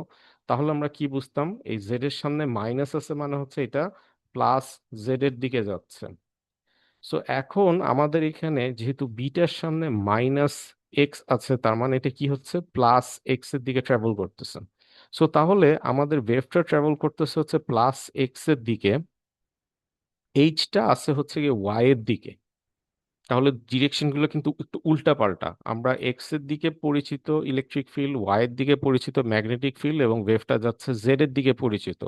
তাহলে আমরা কি বুঝতাম, এই জেড এর সামনে মাইনাস আছে মানে হচ্ছে এটা প্লাস জেড এর দিকে যাচ্ছে। সো এখন আমাদের এখানে যেহেতু বিটার সামনে মাইনাস এক্স আছে, তার মানে এটা কি হচ্ছে, প্লাস এক্স এর দিকে ট্রাভেল করতেছে। সো তাহলে আমাদের ওয়েভটা ট্রাভেল করতেছে হচ্ছে প্লাস এক্স এর দিকে, এইচটা আছে হচ্ছে গিয়ে ওয়াই এর দিকে। তাহলে ডিরেকশন গুলো কিন্তু একটু উল্টা পাল্টা, আমরা এক্স এর দিকে পরিচিত ইলেকট্রিক ফিল্ড, ওয়াই এর দিকে পরিচিত ম্যাগনেটিক ফিল্ড, এবং ওয়েভটা যাচ্ছে জেড এর দিকে পরিচিত।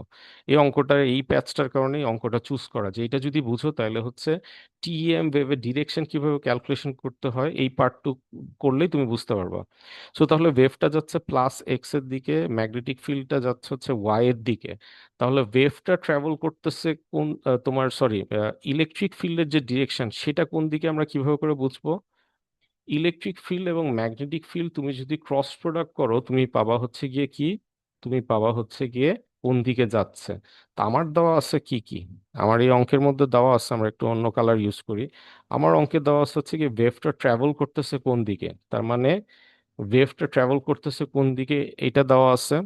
এই অঙ্কটা, এই প্যাচটার কারণেই অঙ্কটা চুজ করা, যে এটা যদি বুঝো তাহলে হচ্ছে টিএম ওয়েভের ডিরেকশন কিভাবে ক্যালকুলেশন করতে হয় এই পার্টটু করলেই তুমি বুঝতে পারবা। সো তাহলে ওয়েভটা যাচ্ছে প্লাস এক্স এর দিকে, ম্যাগনেটিক ফিল্ডটা যাচ্ছে হচ্ছে ওয়াই এর দিকে। তাহলে ওয়েভটা ট্রাভেল করতেছে কোন তোমার সরি ইলেকট্রিক ফিল্ডের যে ডিরেকশন সেটা কোন দিকে আমরা কিভাবে করে বুঝবো? ইলেকট্রিক ফিল্ড এবং ম্যাগনেটিক ফিল্ড তুমি যদি ক্রস প্রোডাক্ট করো, তুমি পাবা হচ্ছে গিয়ে কি, তুমি পাবা হচ্ছে গিয়ে কোন দিকে যাচ্ছে। তা আমার দেওয়া আছে কি কি, আমার এই অঙ্কের মধ্যে দেওয়া আছে, আমরা একটু অন্য কালার ইউজ করি। আমার অঙ্কে দেওয়া আছে হচ্ছে কি ওয়েভটা ট্রাভেল করতেছে কোন দিকে, তার মানে ওয়েভটা ট্রাভেল করতেছে কোন দিকে এটা দেওয়া আছে।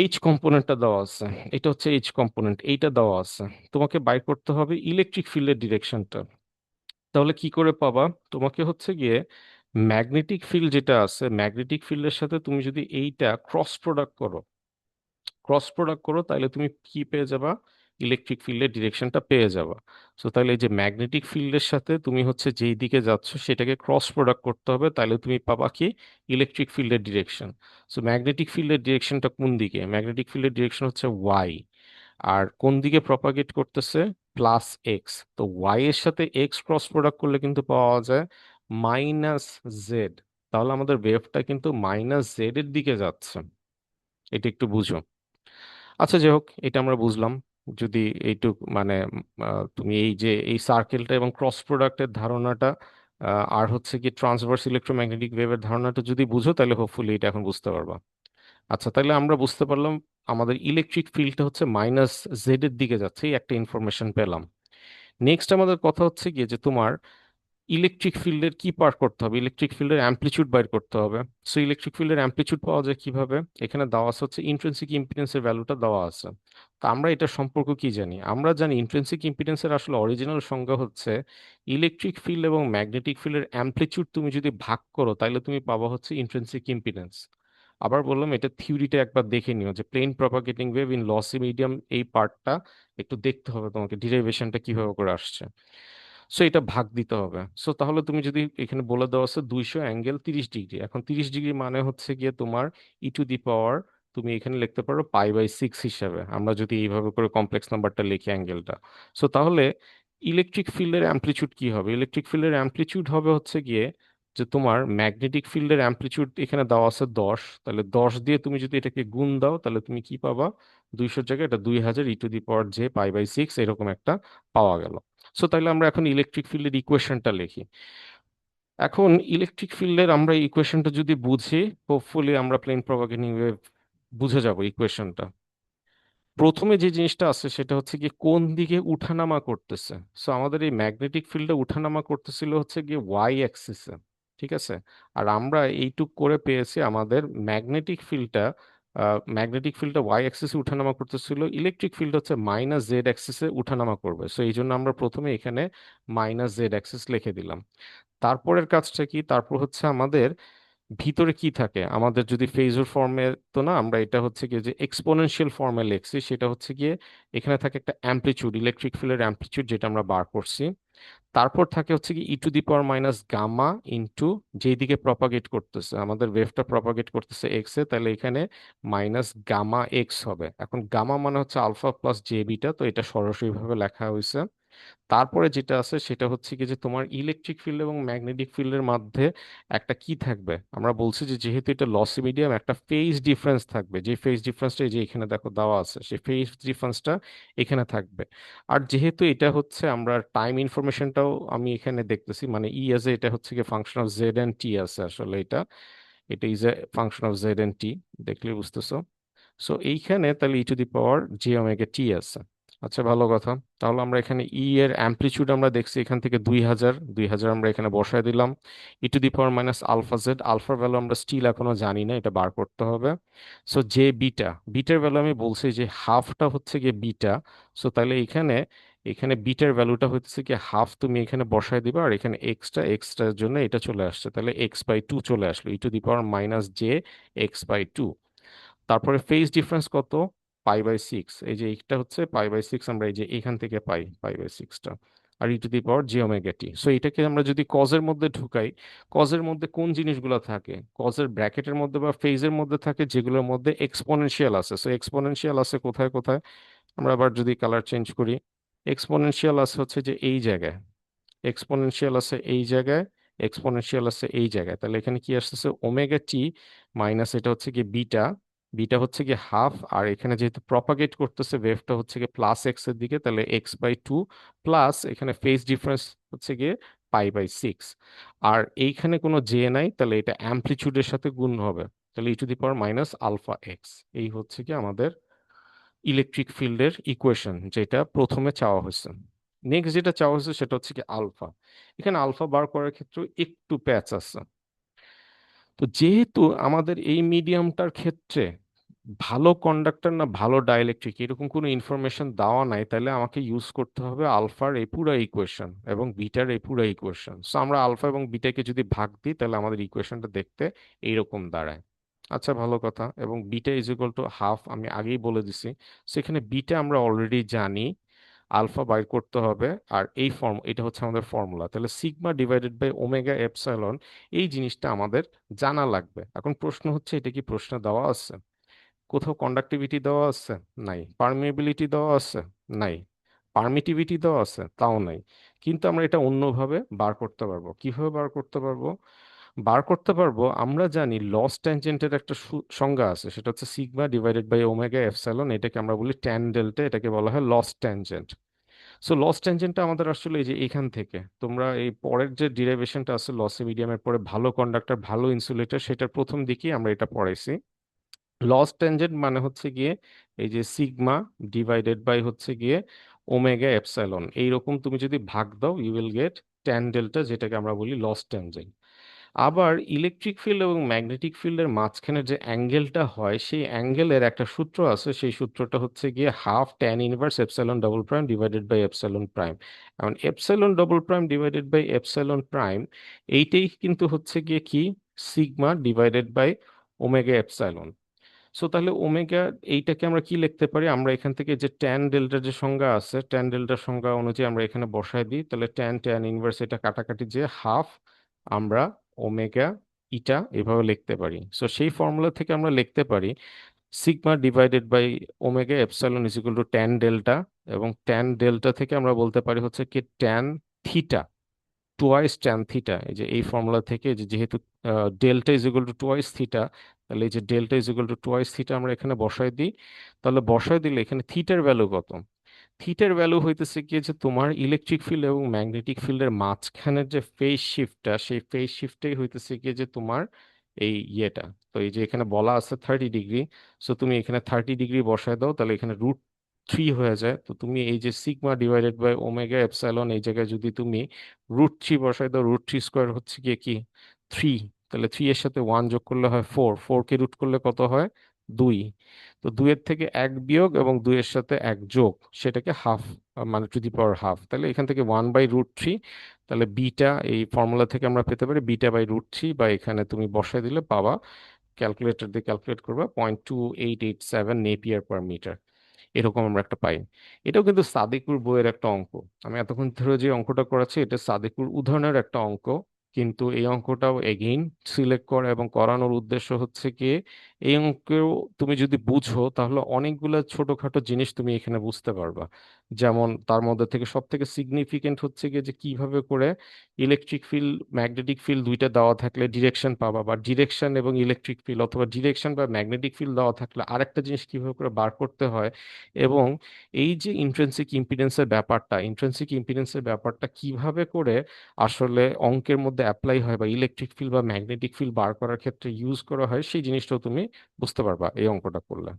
এইচ কম্পোনেন্টটা দেওয়া আছে, এটা হচ্ছে এইচ কম্পোনেন্ট, এইটা দেওয়া আছে। তোমাকে বাই করতে হবে ইলেকট্রিক ফিল্ডের ডিরেকশনটা। তাহলে কি করে পাবা? তোমাকে হচ্ছে গিয়ে ম্যাগনেটিক ফিল্ড যেটা আছে, ম্যাগনেটিক ফিল্ডের সাথে তুমি যদি এইটা ক্রস প্রোডাক্ট করো, ক্রস প্রোডাক্ট করো, তাহলে তুমি কি পেয়ে যাবা, ইলেকট্রিক ফিল্ডের ডিরেকশনটা পেয়ে যাবা। সো তাহলে এই যে ম্যাগনেটিক ফিল্ডের সাথে তুমি হচ্ছে যেই দিকে যাচ্ছ সেটাকে ক্রস প্রোডাক্ট করতে হবে, তাহলে তুমি পাবা কি, ইলেকট্রিক ফিল্ডের ডিরেকশন। সো ম্যাগনেটিক ফিল্ডের ডিরেকশনটা কোন দিকে, ম্যাগনেটিক ফিল্ডের ডিরেকশন হচ্ছে ওয়াই। আর কোন দিকে প্রপাগেট করতেছে, প্লাস এক্স। তো ওয়াই এর সাথে এক্স ক্রস প্রোডাক্ট করলে কিন্তু পাওয়া যায় মাইনাস জেড। তাহলে আমাদের ওয়েভটা কিন্তু মাইনাস জেড এর দিকে যাচ্ছে, এটা একটু বুঝো। আচ্ছা যাই হোক, এটা আমরা বুঝলাম। যদি এইটুক মানে তুমি এই যে এই সার্কেলটা এবং ক্রস প্রোডাক্টের ধারণাটা আর হচ্ছে কি ট্রান্সভার্স ইলেকট্রোম্যাগনেটিক ওয়েভের ধারণাটা যদি বুঝো, তাহলে হোপফুলি এটা এখন বুঝতে পারবা। আচ্ছা তাহলে আমরা বুঝতে পারলাম আমাদের ইলেকট্রিক ফিল্ডটা হচ্ছে মাইনাস জেড এর দিকে যাচ্ছে, এই একটা ইনফরমেশন পেলাম। নেক্সট আমাদের কথা হচ্ছে গিয়ে যে তোমার ইলেকট্রিক ফিল্ডের কি পার করতে হবে, ইলেকট্রিক ফিল্ডের অ্যামপ্লিচিউড বাইর করতে হবে। সো ইলেকট্রিক ফিল্ডের অ্যামপ্লিচিউড পাওয়া যায় কিভাবে, এখানে দেওয়া আছে হচ্ছে ইন্ট্রিনসিক ইম্পিডেন্সের ভ্যালুটা দেওয়া আছে। তা আমরা এটা সম্পর্ক কি জানি, আমরা জানি ইন্ট্রিনসিক ইম্পিডেন্সের আসলে অরিজিনাল সংজ্ঞা হচ্ছে ইলেকট্রিক ফিল্ড এবং ম্যাগনেটিক ফিল্ডের অ্যামপ্লিচিউড তুমি যদি ভাগ করো তাহলে তুমি পাবা হচ্ছে ইন্ট্রিনসিক ইম্পিডেন্স। আবার বললাম এটা থিওরিটা একবার দেখে নিও, যে plane propagating wave in lossy medium এই পার্টটা একটু দেখতে হবে তোমাকে, ডিরাইভেশনটা কিভাবে করে আসছে। সো এটা ভাগ দিতে হবে। সো তাহলে তুমি যদি এখানে বলে দেওয়া আছে 200 অ্যাঙ্গেল 30 ডিগ্রি, এখন 30 ডিগ্রি মানে হচ্ছে গিয়ে তোমার ই টু দি পাওয়ার, তুমি এখানে লিখতে পারো পাই/6 হিসাবে, আমরা যদি এইভাবে করে কমপ্লেক্স নাম্বারটা লিখি অ্যাঙ্গেলটা। সো তাহলে ইলেকট্রিক ফিল্ডের অ্যামপ্লিচিউড কি হবে, ইলেকট্রিক ফিল্ডের অ্যামপ্লিচিউড হবে হচ্ছে গিয়ে যে তোমার ম্যাগনেটিক ফিল্ডের অ্যামপ্লিচিউড এখানে দেওয়া আছে 10, তাহলে 10 দিয়ে তুমি যদি এটাকে গুণ দাও তাহলে তুমি কি পাবা, 200 জায়গায় এটা 2000 ই টু দি পাওয়ার j পাই/6 এরকম একটা পাওয়া গেল। সো তাহলে আমরা এখন ইলেকট্রিক ফিল্ডের ইকুয়েশনটা লিখি। এখন ইলেকট্রিক ফিল্ডের আমরা ইকুয়েশনটা যদি বুঝি, হোপফুলি আমরা প্লেন প্রপাগেটিং ওয়েভ বুঝে যাব ইকুয়েশনটা। প্রথমে যে জিনিসটা আছে সেটা হচ্ছে কি কোন দিকে উঠানামা করতেছে। সো আমাদের এই ম্যাগনেটিক ফিল্ডে উঠানামা করতেছিল হচ্ছে গিয়ে ওয়াই অ্যাক্সিসে, ঠিক আছে। আর আমরা এইটুক করে পেয়েছি আমাদের ম্যাগনেটিক ফিল্ডটা ওয়াই অ্যাক্সিসে উঠানামা করতেছিল, ইলেকট্রিক ফিল্ড হচ্ছে মাইনাস জেড অ্যাক্সিসে উঠানামা করবে। সো এই জন্য আমরা প্রথমে এখানে মাইনাস জেড অ্যাক্সিস লিখে দিলাম। তারপরের কাজটা কি, তারপর হচ্ছে আমাদের ভিতরে কি থাকে, আমাদের যদি ফেজর ফর্মে, তো না আমরা এটা হচ্ছে গিয়ে যে এক্সপোনেনশিয়াল ফর্মে লিখছি, সেটা হচ্ছে গিয়ে এখানে থাকে একটা অ্যামপ্লিচিউড, ইলেকট্রিক ফিল্ডের অ্যামপ্লিচিউড যেটা আমরা বার করছি। তারপর থাকে হচ্ছে কি E to the power minus gamma into যেই দিকে প্রপাগেট করতেছে, আমাদের ওয়েভটা প্রপাগেট করতেছে এক্স এ, তাহলে এখানে মাইনাস গামা এক্স হবে। এখন গামা মানে হচ্ছে আলফা প্লাস জে বিটা, তো এটা সরাসরি ভাবে লেখা হয়েছে। তারপরে যেটা আছে সেটা হচ্ছে কি যে তোমার ইলেকট্রিক ফিল্ড এবং ম্যাগনেটিক ফিল্ডের মধ্যে একটা কি থাকবে, আমরা বলছি যে যেহেতু এটা লসি মিডিয়াম একটা ফেজ ডিফারেন্স থাকবে, যে ফেজ ডিফারেন্সটা এই যে এখানে দেখো দেওয়া আছে, সেই ফেজ ডিফারেন্সটা এখানে থাকবে। আর যেহেতু এটা হচ্ছে আমরা টাইম ইনফরমেশনটাও আমি এখানে দেখতেছি, মানে ই এজ এটা হচ্ছে কি function of z and t আছে আসলে এটা, এটা is a function of z and t, দেখলে বুঝতেছো। সো এইখানে তাহলে e to the power j omega t আছে। আচ্ছা, ভালো কথা। তাহলে আমরা এখানে ই এর অ্যামপ্লিচিউড আমরা দেখছি এখান থেকে 2000, 2000 আমরা এখানে বসায় দিলাম। E to the power minus alpha z, আলফার ভ্যালু আমরা স্টিল এখনো জানি না, এটা বার করতে হবে। সো যে বিটা, বিটার ভ্যালু আমি বলছি যে হাফটা হচ্ছে গিয়ে বিটা। সো তাহলে এখানে এখানে বিটার ভ্যালুটা হচ্ছে কি হাফ, তুমি এখানে বসায় দিবা, আর এখানে এক্সট্রা এক্সট্রার জন্য এটা চলে আসছে, তাহলে x/2 চলে আসলো, e to the power minus j x/2। তারপরে ফেজ ডিফারেন্স কত? পাই/6। এই যে এইটা হচ্ছে পাই/6, আমরা এই যে এখান থেকে পাই পাই/6টা। আর e to the power g omega t. So এটাকে আমরা যদি কজের মধ্যে ঢুকাই, কজের মধ্যে কোন জিনিসগুলো থাকে? কজের ব্র্যাকেটের মধ্যে বা ফেজের মধ্যে থাকে যেগুলোর মধ্যে এক্সপোনেনশিয়াল আছে। সো এক্সপোনেনশিয়াল আছে কোথায় কোথায়? আমরা আবার যদি কালার চেঞ্জ করি, এক্সপোনেনশিয়াল আছে হচ্ছে যে এই জায়গায়, এক্সপোনেনশিয়াল আছে এই জায়গায়, এক্সপোনেনশিয়াল আছে এই জায়গায়। তাহলে এখানে কি আসতেছে? ওমেগা টি মাইনাস এটা হচ্ছে কি বিটা, বিটা হচ্ছে কি হাফ, আর এখানে যেহেতু প্রপাগেট করতেছে ওয়েভটা হচ্ছে কি প্লাস এক্স এর দিকে, তাহলে x/2 প্লাস এখানে ফেজ ডিফারেন্স হচ্ছে গিয়ে পাই/6। আর এইখানে কোনো জে নাই, তাহলে এটা অ্যামপ্লিচিউডের সাথে গুণ হবে, তাহলে e to the power minus alpha x. এই হচ্ছে কি আমাদের ইলেকট্রিক ফিল্ডের ইকুয়েশন, যেটা প্রথমে চাওয়া হয়েছে। নেক্সট যেটা চাওয়া হয়েছে সেটা হচ্ছে কি আলফা। এখানে আলফা বার করার ক্ষেত্রে একটু প্যাচ আছে। তো যেহেতু আমাদের এই মিডিয়ামটার ক্ষেত্রে ভালো কন্ডাক্টর না ভালো ডাইইলেকট্রিক এরকম কোনো ইনফরমেশন দেওয়া নাই, তাহলে আমাকে ইউজ করতে হবে আলফার এই পুরো ইকুয়েশন এবং বিটার এই পুরো ইকুয়েশন। সো আমরা আলফা এবং বিটাকে যদি ভাগ দিই তাহলে আমাদের ইকুয়েশনটা দেখতে এইরকম দাঁড়ায়। আচ্ছা, ভালো কথা। এবং beta is equal to half, আমি আগেই বলে দিছি। সেখানে বিটা আমরা অলরেডি জানি, আলফা বাইর করতে হবে। আর এই ফর্ম, এটা হচ্ছে আমাদের ফর্মুলা, তাহলে sigma divided by omega epsilon, এই জিনিসটা আমাদের জানা লাগবে। এখন প্রশ্ন হচ্ছে এটা কি প্রশ্ন দেওয়া আছে? কোথাও কন্ডাক্টিভিটি দেওয়া আছে? নাই। পারমিয়াবিলিটি দেওয়া আছে? নাই। পারমিটিভিটি দেওয়া আছে? তাও নাই। কিন্তু আমরা এটা অন্যভাবে বার করতে পারবো। কিভাবে বার করতে পারবো? বার করতে পারবো, আমরা জানি লস ট্যানজেন্টের একটা সংজ্ঞা আছে, সেটা হচ্ছে sigma divided by omega epsilon, এটাকে আমরা বলি ট্যান ডেল্টা, এটাকে বলা হয় লস ট্যানজেন্ট। সো লস ট্যানজেন্টটা আমাদের আসলে এই যে এখান থেকে, তোমরা এই পরের যে ডিরাইভেশনটা আছে লসি মিডিয়ামের পরে ভালো কন্ডাক্টর ভালো ইনসুলেটর, সেটার প্রথম দিকেই আমরা এটা পড়াইছি। লস ট্যানজেন্ট মানে হচ্ছে গিয়ে এই যে সিগমা ডিভাইডেড বাই হচ্ছে গিয়ে ওমেগা এপসাইলন, এইরকম তুমি যদি ভাগ দাও you will get tan delta, যেটাকে আমরা বলি লস ট্যানজেন্ট। আবার ইলেকট্রিক ফিল্ড এবং ম্যাগনেটিক ফিল্ডের মাঝখানে যে অ্যাঙ্গেলটা হয়, সেই অ্যাঙ্গেলের একটা সূত্র আছে, সেই সূত্রটা হচ্ছে গিয়ে half tan inverse epsilon double prime divided by epsilon prime. এখন epsilon double prime divided by epsilon prime, এইটাই কিন্তু হচ্ছে গিয়ে কি sigma divided by omega epsilon. So তাহলে ওমেগা, এইটাকে আমরা কি লিখতে পারি? আমরা এখান থেকে যে ট্যান ডেল্টার যে সংজ্ঞা আছে, ট্যান ডেল্টার সংজ্ঞা অনুযায়ী আমরা এখানে বসায় দিই, তাহলে ট্যান ট্যান ইনভার্স এটা কাটাকাটি যে হাফ, আমরা ওমেগা ইটা এভাবে লিখতে পারি। সো সেই ফর্মুলা থেকে আমরা লিখতে পারি sigma divided by omega epsilon is equal to tan delta, এবং ট্যান ডেল্টা থেকে আমরা বলতে পারি হচ্ছে কি tan theta, twice tan theta. এই যে এই ফর্মুলা থেকে যেহেতু delta is equal to twice theta, তাহলে এই যে delta is equal to twice theta আমরা এখানে বসাই দিই। তাহলে বসাই দিলে এখানে থিটার ভ্যালু কত? থিটার ভ্যালু হইতেছে কি যে তোমার ইলেকট্রিক ফিল্ড এবং ম্যাগনেটিক ফিল্ডের মাঝখানের যে ফেজ শিফটটা, সেই ফেজ শিফটটাই হইতেছে কি যে তোমার এই ইয়েটা। তো এই যে এখানে বলা আছে 30 ডিগ্রি, সো তুমি এখানে 30 ডিগ্রি বসায় দাও, তাহলে এখানে √3 হয়ে যায়। তো তুমি এই যে sigma divided by omega epsilon, এই জায়গায় যদি তুমি √3 বসায় দাও, √3 স্কোয়ার হচ্ছে গিয়ে কি 3, তাহলে 3 এর সাথে 1 যোগ করলে হয় 4, 4 কে রুট করলে কত হয়? 2। তো 2 এর থেকে 1 বিয়োগ এবং 2 এর সাথে 1 যোগ, সেটাকে হাফ, মানে টু দি পাওয়ার হাফ, তাহলে এখান থেকে 1/√3। তাহলে বিটা এই ফর্মুলা থেকে আমরা পেতে পারি বিটা/√3, বা এখানে তুমি বসায় দিলে পাবা, ক্যালকুলেটর দিয়ে ক্যালকুলেট করবা 0.2887 নেপিয়ার পার মিটার, এরকম আমরা একটা পাই। এটাও কিন্তু সাদিকুর বইয়ের একটা অঙ্ক। আমি এতক্ষণ ধরে যে অঙ্কটা করাচ্ছি এটা সাদিকুর উদাহরণের একটা অঙ্ক, কিন্তু এই অঙ্কটাও এগেইন সিলেক্ট করা এবং করানোর উদ্দেশ্য হচ্ছে কি এই অঙ্কেও তুমি যদি বুঝো তাহলে অনেকগুলো ছোটখাটো জিনিস তুমি এখানে বুঝতে পারবা। যেমন তার মধ্যে থেকে সব থেকে সিগনিফিকেন্ট হচ্ছে গিয়ে যে কিভাবে করে ইলেকট্রিক ফিল্ড ম্যাগনেটিক ফিল্ড দুইটা দেওয়া থাকলে ডিরেকশন পাবা, বা ডিরেকশন এবং ইলেকট্রিক ফিল্ড অথবা ডিরেকশন বা ম্যাগনেটিক ফিল্ড দেওয়া থাকলে আরেকটা জিনিস কিভাবে করে বার করতে হয়। এবং এই যে ইন্ট্রিনসিক ইম্পিডেন্সের ব্যাপারটা, ইন্ট্রিনসিক ইম্পিডেন্সের ব্যাপারটা কিভাবে করে আসলে অঙ্কের মধ্যে মধ্যে অ্যাপ্লাই হয় বা ইলেকট্রিক ফিল্ড বা ম্যাগনেটিক ফিল্ড বার করার ক্ষেত্রে ইউজ করা হয়, সেই জিনিসটাও তুমি বুঝতে পারবা এই অঙ্কটা করলে।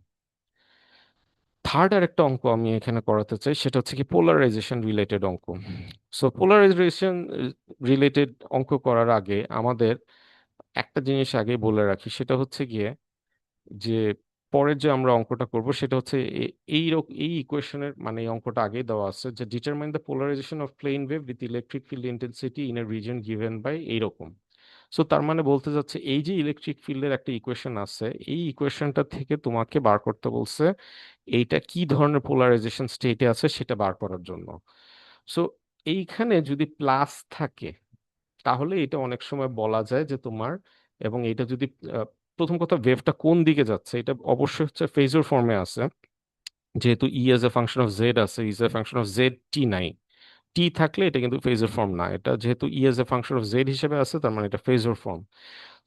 থার্ড আর একটা অঙ্ক আমি এখানে করাতে চাই, সেটা হচ্ছে কি পোলারাইজেশন রিলেটেড অঙ্ক। সো পোলারাইজেশন রিলেটেড অঙ্ক করার আগে আমাদের একটা জিনিস আগে বলে রাখি, সেটা হচ্ছে গিয়ে যে পরের যে আমরা অঙ্কটা করব সেটা হচ্ছে এই ইকুয়েশনের মানে এই অঙ্কটা আগেই দেওয়া আছে যে determine the polarization of plane wave with electric field intensity in a region given by এইরকম। সো তার মানে বলতে যাচ্ছে এই যে ইলেকট্রিক ফিল্ডের একটা ইকুয়েশন আছে, এই ইকুয়েশনটা থেকে তোমাকে বার করতে বলছে এইটা কি ধরনের পোলারাইজেশন স্টেটে আছে সেটা বার করার জন্য। সো এইখানে যদি প্লাস থাকে তাহলে এটা অনেক সময় বলা যায় যে তোমার, এবং এটা যদি প্রথম কথা ওয়েভটা কোন দিকে যাচ্ছে এটা অবশ্যই হচ্ছে ফেজর ফর্মে আছে, যেহেতু e is a function of z আছে, is a function of z t নাই। টি থাকলে এটা কিন্তু ফেজর ফর্ম না, এটা যেহেতু e is a function of z হিসেবে আছে তার মানে এটা ফেজর ফর্ম।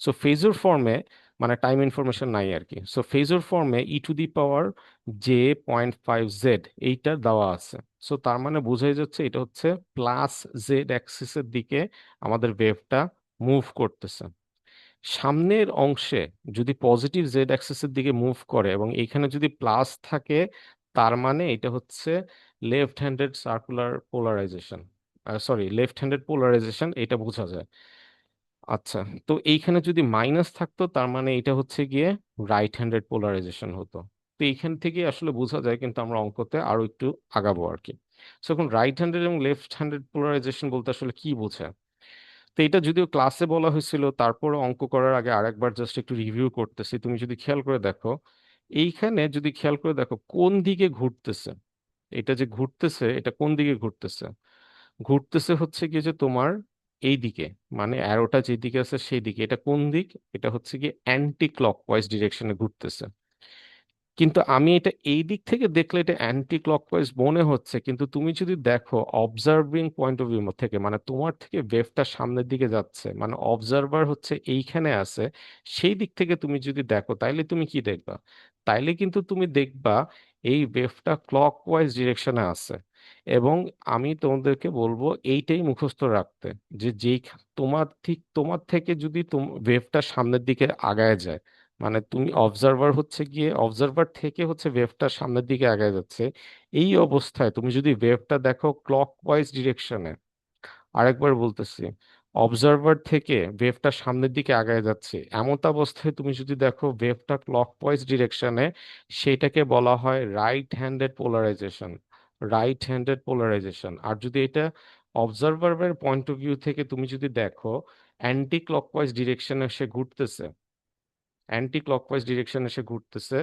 সো ফেজর ফর্মে মানে টাইম ইনফরমেশন নাই আর কি। সো ফেজর ফর্মে e to the power j 0.5 z এইটা দেওয়া আছে। সো তার মানে বোঝাই যাচ্ছে এটা হচ্ছে প্লাস জেড অ্যাক্সিসের দিকে আমাদের ওয়েভটা মুভ করতেছে। সামনের অংশে যদি পজিটিভ জেড অ্যাক্সিসের দিকে মুভ করে এবং এইখানে যদি প্লাস থাকে, তার মানে এটা হচ্ছে left handed circular polarisation, sorry left handed polarisation, এটা বোঝা যায়। আচ্ছা, তো এইখানে যদি মাইনাস থাকতো তার মানে এটা হচ্ছে গিয়ে রাইট হ্যান্ডেড পোলারাইজেশন হতো। তো এইখান থেকে আসলে বোঝা যায়, কিন্তু আমরা অঙ্কতে আরো একটু আগাবো আর কি। So, এখন রাইট হ্যান্ডেড এবং লেফট হ্যান্ডেড পোলারাইজেশন বলতে আসলে কি বোঝায়? তো এটা যদিও ক্লাসে বলা হয়েছিল, তারপর অঙ্ক করার আগে আরেকবার জাস্ট একটু রিভিউ করতেছি। তুমি যদি খেয়াল করে দেখো, এইখানে যদি খেয়াল করে দেখো কোন দিকে ঘুরতেছে, এটা যে ঘুরতেছে এটা কোন দিকে ঘুরতেছে? ঘুরতেছে হচ্ছে কি যে তোমার এই দিকে, মানে অ্যারোটা যেদিকে আছে সেই দিকে। এটা কোন দিক? এটা হচ্ছে কি অ্যান্টি ক্লকওয়াইজ ডিরেকশনে ঘুরতেছে। কিন্তু আমি এটা এই দিক থেকে দেখলে এটা অ্যান্টি ক্লকওয়াইজ মনে হচ্ছে, কিন্তু তুমি যদি দেখো অবজার্ভিং পয়েন্ট অফ ভিউ থেকে, মানে তোমার থেকে ওয়েভটা সামনের দিকে যাচ্ছে, মানে অবজারভার হচ্ছে এইখানে আছে, সেই দিক থেকে তুমি যদি দেখো তাইলে তুমি কি দেখবা? তাইলে কিন্তু তুমি দেখবা এই ওয়েভটা ক্লকওয়াইজ ডিরেকশনে আছে। এবং আমি তোমাদেরকে বলবো এইটাই মুখস্থ রাখতে, যে যেই তোমার থেকে যদি ওয়েভটা সামনের দিকে আগায় যায়, মানে তুমি অবজারভার হচ্ছে গিয়ে অবজারভার থেকে হচ্ছে ওয়েভটা সামনের দিকে আগায় যাচ্ছে, এই অবস্থায় তুমি যদি ওয়েভটা দেখো ক্লকওয়াইজ ডিরেকশনে, আরেকবার বলতেছি, অবজারভার থেকে ওয়েভটা সামনের দিকে আগায় যাচ্ছে এমত অবস্থায় তুমি যদি দেখো ওয়েভটা ক্লকওয়াইজ ডিরেকশনে, সেটাকে বলা হয় right handed polarization. Right handed polarization. আর যদি এটা অবজারভারের পয়েন্ট অফ ভিউ থেকে তুমি যদি দেখো অ্যান্টি ক্লকওয়াইজ ডিরেকশনে সে ঘুরতেছে, অ্যান্টি ক্লকওয়াইজ ডিরেকশন এসে ঘুরতেছে,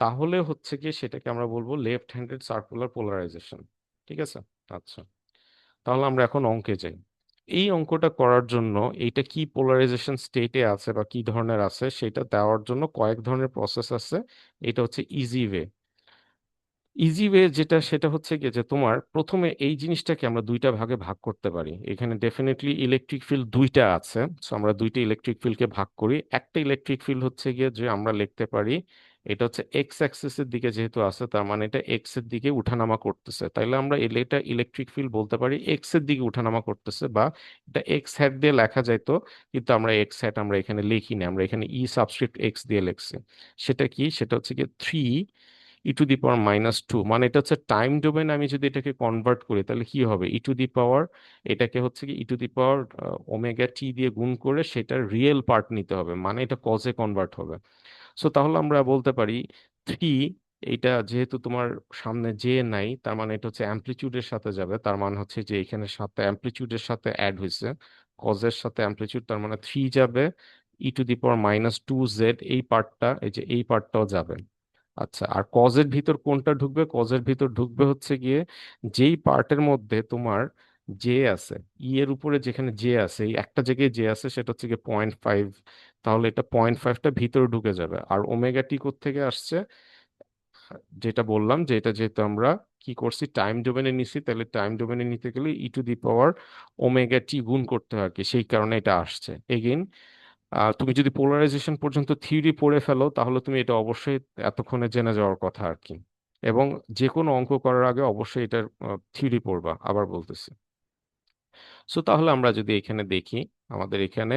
তাহলে হচ্ছে কি সেটাকে আমরা বলবো লেফট হ্যান্ডেড সার্কুলার পোলারাইজেশন। ঠিক আছে? আচ্ছা, তাহলে আমরা এখন অঙ্কে যাই। এই অঙ্কটা করার জন্য এইটা কি পোলারাইজেশন স্টেটে আছে বা কি ধরনের আছে সেটা দেওয়ার জন্য কয়েক ধরনের প্রসেস আছে। এটা হচ্ছে ইজি ওয়ে। ইজি ওয়ে যেটা, সেটা হচ্ছে গিয়ে যে তোমার প্রথমে এই জিনিসটাকে আমরা দুইটা ভাগে ভাগ করতে পারি। এখানে ডেফিনেটলি ইলেকট্রিক ফিল্ড দুইটা আছে, সো আমরা দুইটা ইলেকট্রিক ফিল্ডকে ভাগ করি। একটা ইলেকট্রিক ফিল্ড হচ্ছে গিয়ে যে আমরা লিখতে পারি এটা হচ্ছে এক্স অ্যাক্সিসের দিকে যেহেতু আছে, তার মানে এটা এক্স এর দিকে উঠানামা করতেছে, তাইলে আমরা এটা ইলেকট্রিক ফিল্ড বলতে পারি এক্স এর দিকে উঠানামা করতেছে, বা এটা এক্স হ্যাট দিয়ে লেখা যাইতো, কিন্তু আমরা এক্স হ্যাট আমরা এখানে লিখি না, আমরা এখানে ই সাবস্ক্রিপ্ট এক্স দিয়ে লিখছি। সেটা কি? সেটা হচ্ছে কি 3 e⁻², মানে এটা হচ্ছে টাইম ডোমেন। আমি যদি এটাকে কনভার্ট করি তাহলে কি হবে? ই টু দি পাওয়ার, এটাকে হচ্ছে কি E to the power omega t দিয়ে গুণ করে সেটার রিয়েল পার্ট নিতে হবে, মানে এটা কজে কনভার্ট হবে। সো তাহলে আমরা বলতে পারি 3, এইটা যেহেতু তোমার সামনে যে নাই, তার মানে এটা হচ্ছে অ্যামপ্লিচিউডের সাথে যাবে, তার মানে হচ্ছে যে এখানে সাথে অ্যামপ্লিচিউডের সাথে অ্যাড হয়েছে, কজের সাথে অ্যামপ্লিচিউড, তার মানে 3 যাবে, e⁻²z এই পার্টটা, এই যে এই পার্টটাও যাবে। আচ্ছা, আর কজের ভিতর কোনটা ঢুকবে? কজের ভিতর ঢুকবে হচ্ছে গিয়ে যেই পার্টের মধ্যে তোমার জে আছে, ই এর উপরে যেখানে জে আছে, এই একটা জায়গায় জে আছে, সেটা হচ্ছে গিয়ে 0.5, তাহলে এটা 0.5টা ভিতরে ঢুকে যাবে। আর ওমেগা টি থেকে আসছে, যেটা বললাম যে এটা যেহেতু আমরা কি করছি টাইম ডোমেনে নিছি, তাহলে টাইম ডোমেনে নিতে গেলে e⁻ω t গুণ করতে হয় আর কি, সেই কারণে এটা আসছে এগেইন। তুমি যদি পোলারাইজেশন পর্যন্ত থিওরি পড়ে ফেলো তাহলে তুমি এটা অবশ্যই এতক্ষণে জেনে যাওয়ার কথা আর কি। এবং যে কোনো অঙ্ক করার আগে অবশ্যই এটার থিওরি পড়বা, আবার বলতেছি। সো তাহলে আমরা যদি এখানে দেখি, আমাদের এখানে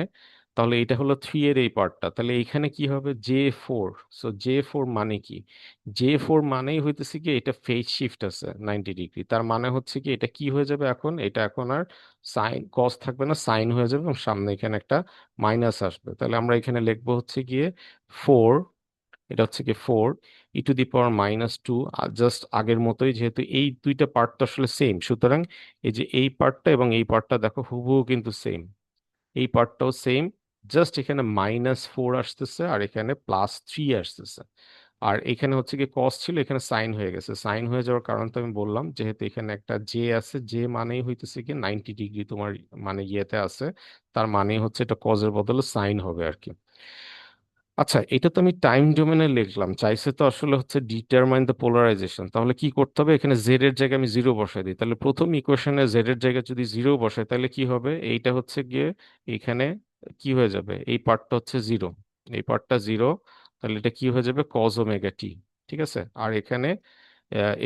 তাহলে এটা হলো 3 এর এই পার্টটা, তাহলে এখানে কি হবে J4। সো J4 মানে কি? J4 মানেই হইতেছে কি এটা ফেজ শিফট আছে 90 ডিগ্রি, তার মানে হচ্ছে কি এটা কি হয়ে যাবে এখন, এটা এখন আর সাইন কস থাকবে না, সাইন হয়ে যাবে এবং সামনে এখানে একটা মাইনাস আসবে। তাহলে আমরা এখানে লিখবো হচ্ছে গিয়ে 4, এটা হচ্ছে কি 4 e⁻², জাস্ট আগের মতোই, যেহেতু এই দুইটা পার্ট তো আসলে সেম, সুতরাং এই যে এই পার্টটা এবং এই পার্টটা দেখো হুবহু কিন্তু সেম, এই পার্টটাও সেম, জাস্ট এখানে -4 আসতেছে আর এখানে +3 আসতেছে। আর এখানে হচ্ছে কি কস ছিল, এখানে সাইন হয়ে গেছে, সাইন হয়ে যাওয়ার কারণ তো আমি বললাম, যেহেতু এখানে একটা জে আছে, জে মানেই হইতেছে কি 90 ডিগ্রি তোমার মানে ইয়েতে আছে, তার মানে হচ্ছে এটা কজের বদলে সাইন হবে আর কি। আচ্ছা, এটা তো আমি টাইম ডোমেনে লিখলাম, চাইছে তো আসলে হচ্ছে ডিটারমাইন দ্য পোলারাইজেশন, তাহলে কি করতে হবে, এখানে জেড এর জায়গায় আমি জিরো বসাই দিই, তাহলে প্রথম ইকুয়েশনে জেড এর জায়গায় যদি জিরো বসাই তাহলে কি হবে, এইটা হচ্ছে গিয়ে এখানে কি হয়ে যাবে, এই পার্টটা হচ্ছে জিরো, এই পার্টটা জিরো, তাহলে এটা কি হয়ে যাবে কজ ওমেগা টি। ঠিক আছে, আর এখানে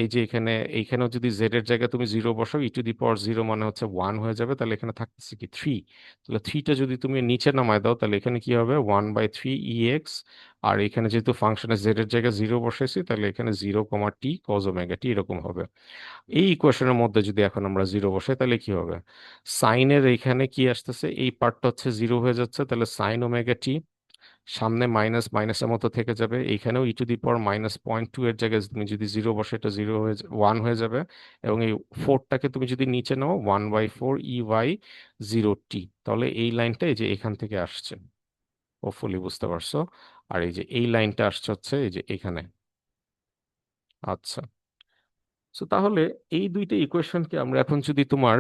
এই যে এখানে এইখানেও যদি জেড এর জায়গায় তুমি জিরো বসাও, e⁻0 মানে হচ্ছে 1 হয়ে যাবে, তাহলে এখানে থাকতেছে কি 3। তাহলে থ্রিটা যদি তুমি নিচে নামায় দাও তাহলে এখানে কি হবে 1/3 ex, আর এখানে যেহেতু ফাংশনে জেড এর জায়গায় জিরো বসাইছি তাহলে এখানে 0, t কজ ওমেগা টি এরকম হবে। এই ইকুয়েশনের মধ্যে যদি এখন আমরা জিরো বসাই তাহলে কি হবে, সাইনের এখানে কি আসতেছে, এই পার্টটা হচ্ছে জিরো হয়ে যাচ্ছে, তাহলে সাইন ওমেগা টি, সামনে মাইনাস মাইনাসের মতো থেকে যাবে, এইখানেও e⁻−0.2 এর জায়গায় তুমি যদি জিরো বসে এটা জিরো হয়ে 1 হয়ে যাবে, এবং এই ফোরটাকে তুমি যদি নিচে নাও 1/4 e/0t, তাহলে এই লাইনটা এই যে এখান থেকে আসছে, হোপফুলি বুঝতে পারছো। আর এই যে এই লাইনটা আসছে হচ্ছে এই যে এখানে। আচ্ছা, সো তাহলে এই দুইটা ইকুয়েশনকে আমরা এখন যদি তোমার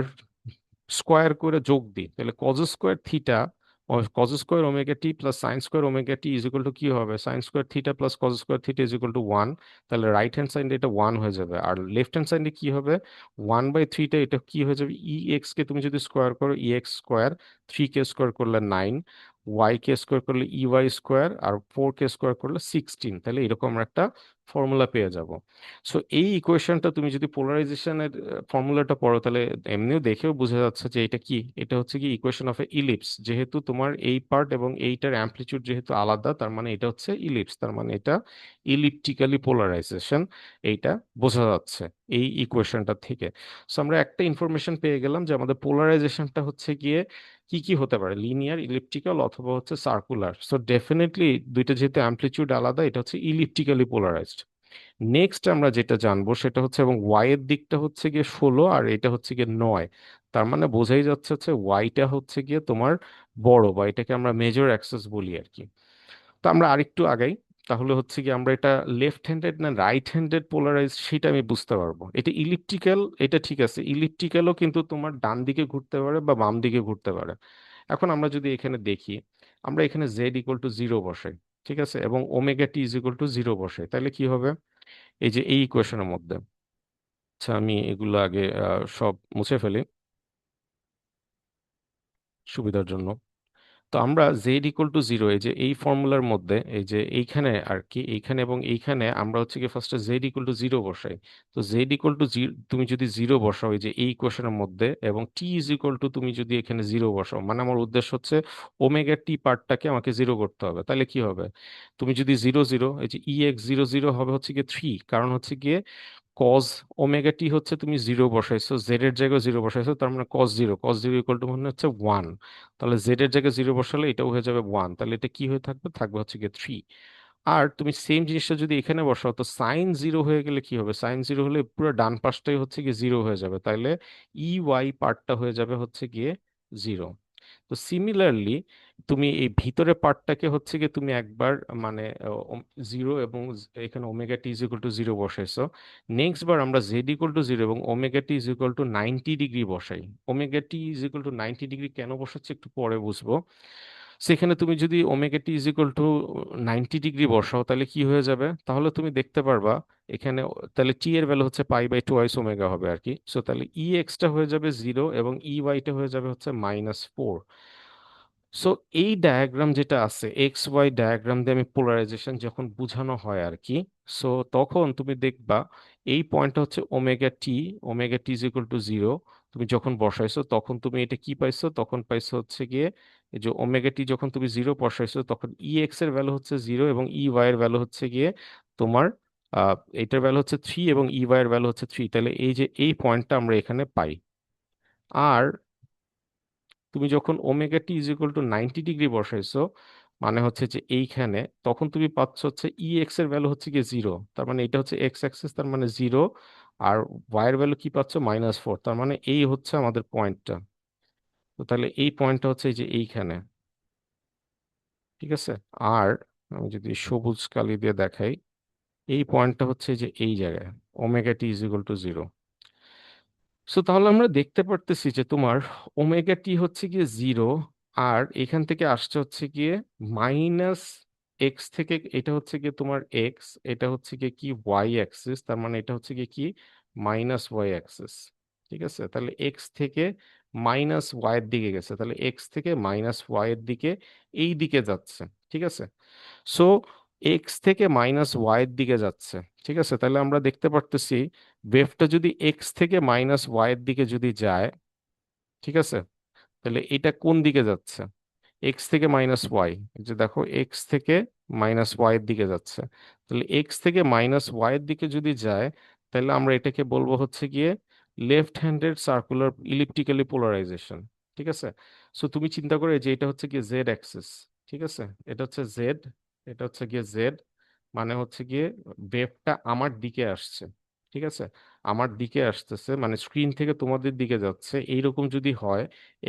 স্কোয়ার করে যোগ দিই তাহলে cos square omega t plus sine square omega t is equal two কি হবে, sine square theta plus cos square theta is equal two 1। তাহলে রাইট হ্যান্ড সাইডে এটা 1 হয়ে যাবে, আর লেফট হ্যান্ড সাইডে কি হবে, 1/3টা এটা কি হয়ে যাবে, কে তুমি যদি স্কোয়ার করো x², 3 কে স্কোয়ার করলে 9, কে স্কোয়ার করলে স্কোয়ার, আর 4 কে স্কোয়ার করলে 16, তাহলে এরকম আমরা একটা ফর্মুলা পেয়ে যাব। সো এই ইকুয়েশনটা তুমি যদি পোলারাইজেশনের ফর্মুলাটা পড়ো তাহলে এমনিও দেখেও বোঝা যাচ্ছে যে এটা কি, এটা হচ্ছে কি ইকুয়েশন অফ এ ইলিপস, যেহেতু তোমার এই পার্ট এবং এইটার অ্যামপ্লিটিউড যেহেতু আলাদা তার মানে এটা হচ্ছে ইলিপস, তার মানে এটা ইলিপ্টিক্যালি পোলারাইজেশন, এইটা বোঝা যাচ্ছে এই ইকুয়েশনটা থেকে। সো আমরা একটা ইনফরমেশন পেয়ে গেলাম যে আমাদের পোলারাইজেশনটা হচ্ছে গিয়ে কি কি হতে পারে, লিনিয়ার, ইলিপ্টিক্যাল অথবা হচ্ছে সার্কুলার। সো ডেফিনেটলি দুইটা যেহেতু অ্যামপ্লিটিউড আলাদা এটা হচ্ছে ইলিপ্টিক্যালি পোলারাইজড। নেক্সট আমরা যেটা জানবো সেটা হচ্ছে, এবং ওয়াই এর দিকটা হচ্ছে গিয়ে 16 আর এটা হচ্ছে গিয়ে 9, তার মানে বোঝাই যাচ্ছে হচ্ছে ওয়াইটা হচ্ছে গিয়ে তোমার বড়, বা এটাকে আমরা মেজর অ্যাক্সেস বলি আর কি। তো আমরা আরেকটু আগাই, তাহলে হচ্ছে কি আমরা এটা লেফট হ্যান্ডেড না রাইট হ্যান্ডেড পোলারাইজ সেটা আমি বুঝতে পারবো। এটা ইলিপ্টিক্যাল, এটা ঠিক আছে, ইলিপ্টিক্যালও কিন্তু তোমার ডান দিকে ঘুরতে পারে বা বাম দিকে ঘুরতে পারে। এখন আমরা যদি এখানে দেখি, আমরা এখানে z = 0 বসাই, ঠিক আছে, এবং ওমেগা টি = 0 বসাই, তাহলে কি হবে, এই যে এই ইকুয়েশনের মধ্যে, আচ্ছা আমি এগুলো আগে সব মুছে ফেলি সুবিধার জন্য। তো আমরা z = 0, এই যে এই ফর্মুলার মধ্যে এই যে এইখানে আর কি, এইখানে এবং এইখানে আমরা হচ্ছে কি ফার্স্টে z = 0 বসাই। তো z = 0 তুমি যদি জিরো বসাও এই যে এই ইকুয়েশনের মধ্যে, এবং t তুমি যদি এখানে জিরো বসাও, মানে আমার উদ্দেশ্য হচ্ছে ওমেগা টি পার্টটাকে আমাকে জিরো করতে হবে, তাহলে কি হবে, তুমি যদি জিরো জিরো এই যে ex 0 0 হবে হচ্ছে গিয়ে 3, কারণ হচ্ছে গিয়ে কজ ওমেগা টি হচ্ছে তুমি জিরো বসাইছো, জেড এর জায়গায় জিরো বসাইছো, তার মানে কজ জিরো ইকুয়াল টু মানে হচ্ছে 1। তাহলে জেড এর জায়গায় জিরো বসালে এটাও হয়ে যাবে 1, তাহলে এটা কি হয়ে থাকবে, থাকবে হচ্ছে গিয়ে 3। আর তুমি সেম জিনিসটা যদি এখানে বসাও তো সাইন জিরো হয়ে গেলে কি হবে, সাইন জিরো হলে পুরো ডান পাশটাই হচ্ছে গিয়ে জিরো হয়ে যাবে, তাইলে ওয়াই পার্টটা হয়ে যাবে হচ্ছে গিয়ে জিরো। তো সিমিলারলি তুমি এই ভিতরে পার্টটাকে হচ্ছে গিয়ে তুমি একবার মানে জিরো এবং এখানে omega t is equal to zero বসাইছো, নেক্সট বার আমরা z = 0 এবং omega t is equal to 90 degree বসাই। Omega t is equal to 90 degree কেন বসাচ্ছি একটু পরে বুঝবো। সেখানে তুমি যদি omega t is equal to 90 degree বসাও তাহলে কি হয়ে যাবে, তাহলে তুমি দেখতে পারবা এখানে তাহলে টি এর ভ্যালু হচ্ছে π/2 ওমেগা হবে আর কি। সো তাহলে ই এক্সটা হয়ে যাবে 0 এবং ই ওয়াইটা হয়ে যাবে হচ্ছে -4। সো এই ডায়াগ্রাম যেটা আছে এক্স ওয়াই ডায়াগ্রাম দিয়ে আমি পোলারাইজেশন যখন বোঝানো হয় আর কি, সো তখন তুমি দেখবা এই পয়েন্টটা হচ্ছে omega t is equal two 0, তুমি যখন বসাইছো তখন তুমি এটা কি পাইছো, তখন পাইছো হচ্ছে গিয়ে এই যে ওমেগা টি, যখন তুমি জিরো বসাইছো তখন ই এক্স এর ভ্যালু হচ্ছে জিরো এবং ই ওয়াই এর ভ্যালু হচ্ছে গিয়ে তোমার এটার ভ্যালু হচ্ছে থ্রি এবং ই ওয়াই এর ভ্যালু হচ্ছে থ্রি। তাহলে এই যে এই পয়েন্টটা আমরা এখানে পাই। আর তুমি যখন omega t is equal to 90 degree বসাইছো, মানে হচ্ছে যে এইখানে, তখন তুমি পাচ্ছ হচ্ছে ই এক্স এর ভ্যালু হচ্ছে গিয়ে জিরো, তার মানে এটা হচ্ছে এক্স অ্যাক্সিস, তার মানে জিরো। আর ওয়াই এর ভ্যালু কি পাচ্ছ, -4, তার মানে এই হচ্ছে আমাদের পয়েন্টটা। তো তাহলে এই পয়েন্টটা হচ্ছে এই যে এইখানে, ঠিক আছে। আর আমি যদি সবুজ কালি দিয়ে দেখাই, এই পয়েন্টটা হচ্ছে এই যে এই জায়গায়, omega t is equal to zero. So তাহলে আমরা দেখতে পারতেছি যে তোমার ওমেগা টি হচ্ছে গিয়ে জিরো, আর এখান থেকে আসছে হচ্ছে গিয়ে মাইনাস এক্স থেকে, এটা হচ্ছে গিয়ে তোমার এক্স, এটা হচ্ছে গিয়ে কি ওয়াই অ্যাক্সিস, তার মানে এটা হচ্ছে গিয়ে কি মাইনাস ওয়াই অ্যাক্সিস। ঠিক আছে, তাহলে এক্স থেকে মাইনাস ওয়াই এর দিকে গেছে, তাহলে এক্স থেকে মাইনাস ওয়াই এর দিকে এই দিকে যাচ্ছে। ঠিক আছে, সো এক্স থেকে মাইনাস ওয়াই এর দিকে যাচ্ছে। ঠিক আছে, তাহলে আমরা দেখতে পারতেছি ওয়েভটা যদি এক্স থেকে মাইনাস ওয়াই এর দিকে যদি যায়, ঠিক আছে, তাহলে এটা কোন দিকে যাচ্ছে, এক্স থেকে মাইনাস ওয়াই, যে দেখো এক্স থেকে মাইনাস ওয়াই এর দিকে যাচ্ছে। তাহলে এক্স থেকে মাইনাস ওয়াই এর দিকে যদি যায়, তাহলে আমরা এটাকে বলবো হচ্ছে গিয়ে লেফট হ্যান্ডেড সার্কুলার ইলিপ্টিক্যালি পোলারাইজেশন। ঠিক আছে, সো তুমি চিন্তা করে যে এটা হচ্ছে গিয়ে জেড অ্যাক্সিস। ঠিক আছে, এটা হচ্ছে জেড, এটা হচ্ছে গিয়ে জেড, মানে হচ্ছে গিয়ে ওয়েভটা আমার দিকে আসছে। ঠিক আছে, আমার দিকে আসতেছে, মানে স্ক্রিন থেকে তোমাদের দিকে যাচ্ছে, এইরকম যদি হয়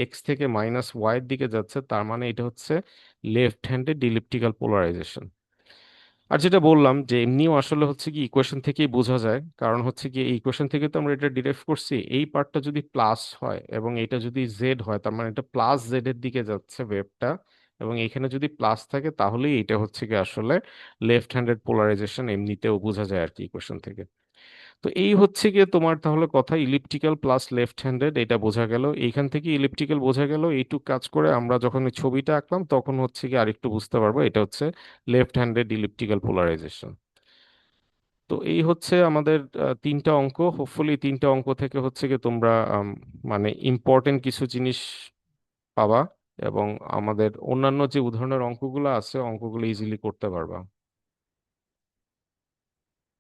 এক্স থেকে মাইনাস ওয়াই এর দিকে যাচ্ছে, তার মানে এটা হচ্ছে লেফট হ্যান্ডেড ইলিপ্টিক্যাল পোলারাইজেশন। আর যেটা বললাম যে এমনিও আসলে হচ্ছে কি ইকুয়েশন থেকেই বোঝা যায়, কারণ হচ্ছে কি এই ইকুয়েশন থেকে তো আমরা এটা ডিরাইভ করছি, এই পার্টটা যদি প্লাস হয় এবং এটা যদি জেড হয়, তার মানে এটা প্লাস জেড এর দিকে যাচ্ছে ওয়েভটা, এবং এখানে যদি প্লাস থাকে তাহলেই এটা হচ্ছে কি আসলে লেফট হ্যান্ডেড পোলারাইজেশন, এমনিতেও বোঝা যায় আর কি ইকুয়েশন থেকে। তো এই হচ্ছে গিয়ে তোমার তাহলে কথা, ইলিপ্টিক্যাল প্লাস লেফট হ্যান্ডেড এটা বোঝা গেল, এইখান থেকে ইলিপ্টিক্যাল বোঝা গেল, এইটুক কাজ করে আমরা যখন এই ছবিটা আঁকলাম তখন হচ্ছে কি আরেকটু বুঝতে পারবো এটা হচ্ছে লেফট হ্যান্ডেড ইলিপ্টিক্যাল পোলারাইজেশন। তো এই হচ্ছে আমাদের তিনটা অঙ্ক, হোপফুলি তিনটা অঙ্ক থেকে হচ্ছে কি তোমরা মানে ইম্পর্টেন্ট কিছু জিনিস পাবা, এবং আমাদের অন্যান্য যে উদাহরণের অঙ্কগুলো আছে অঙ্কগুলো ইজিলি করতে পারবা।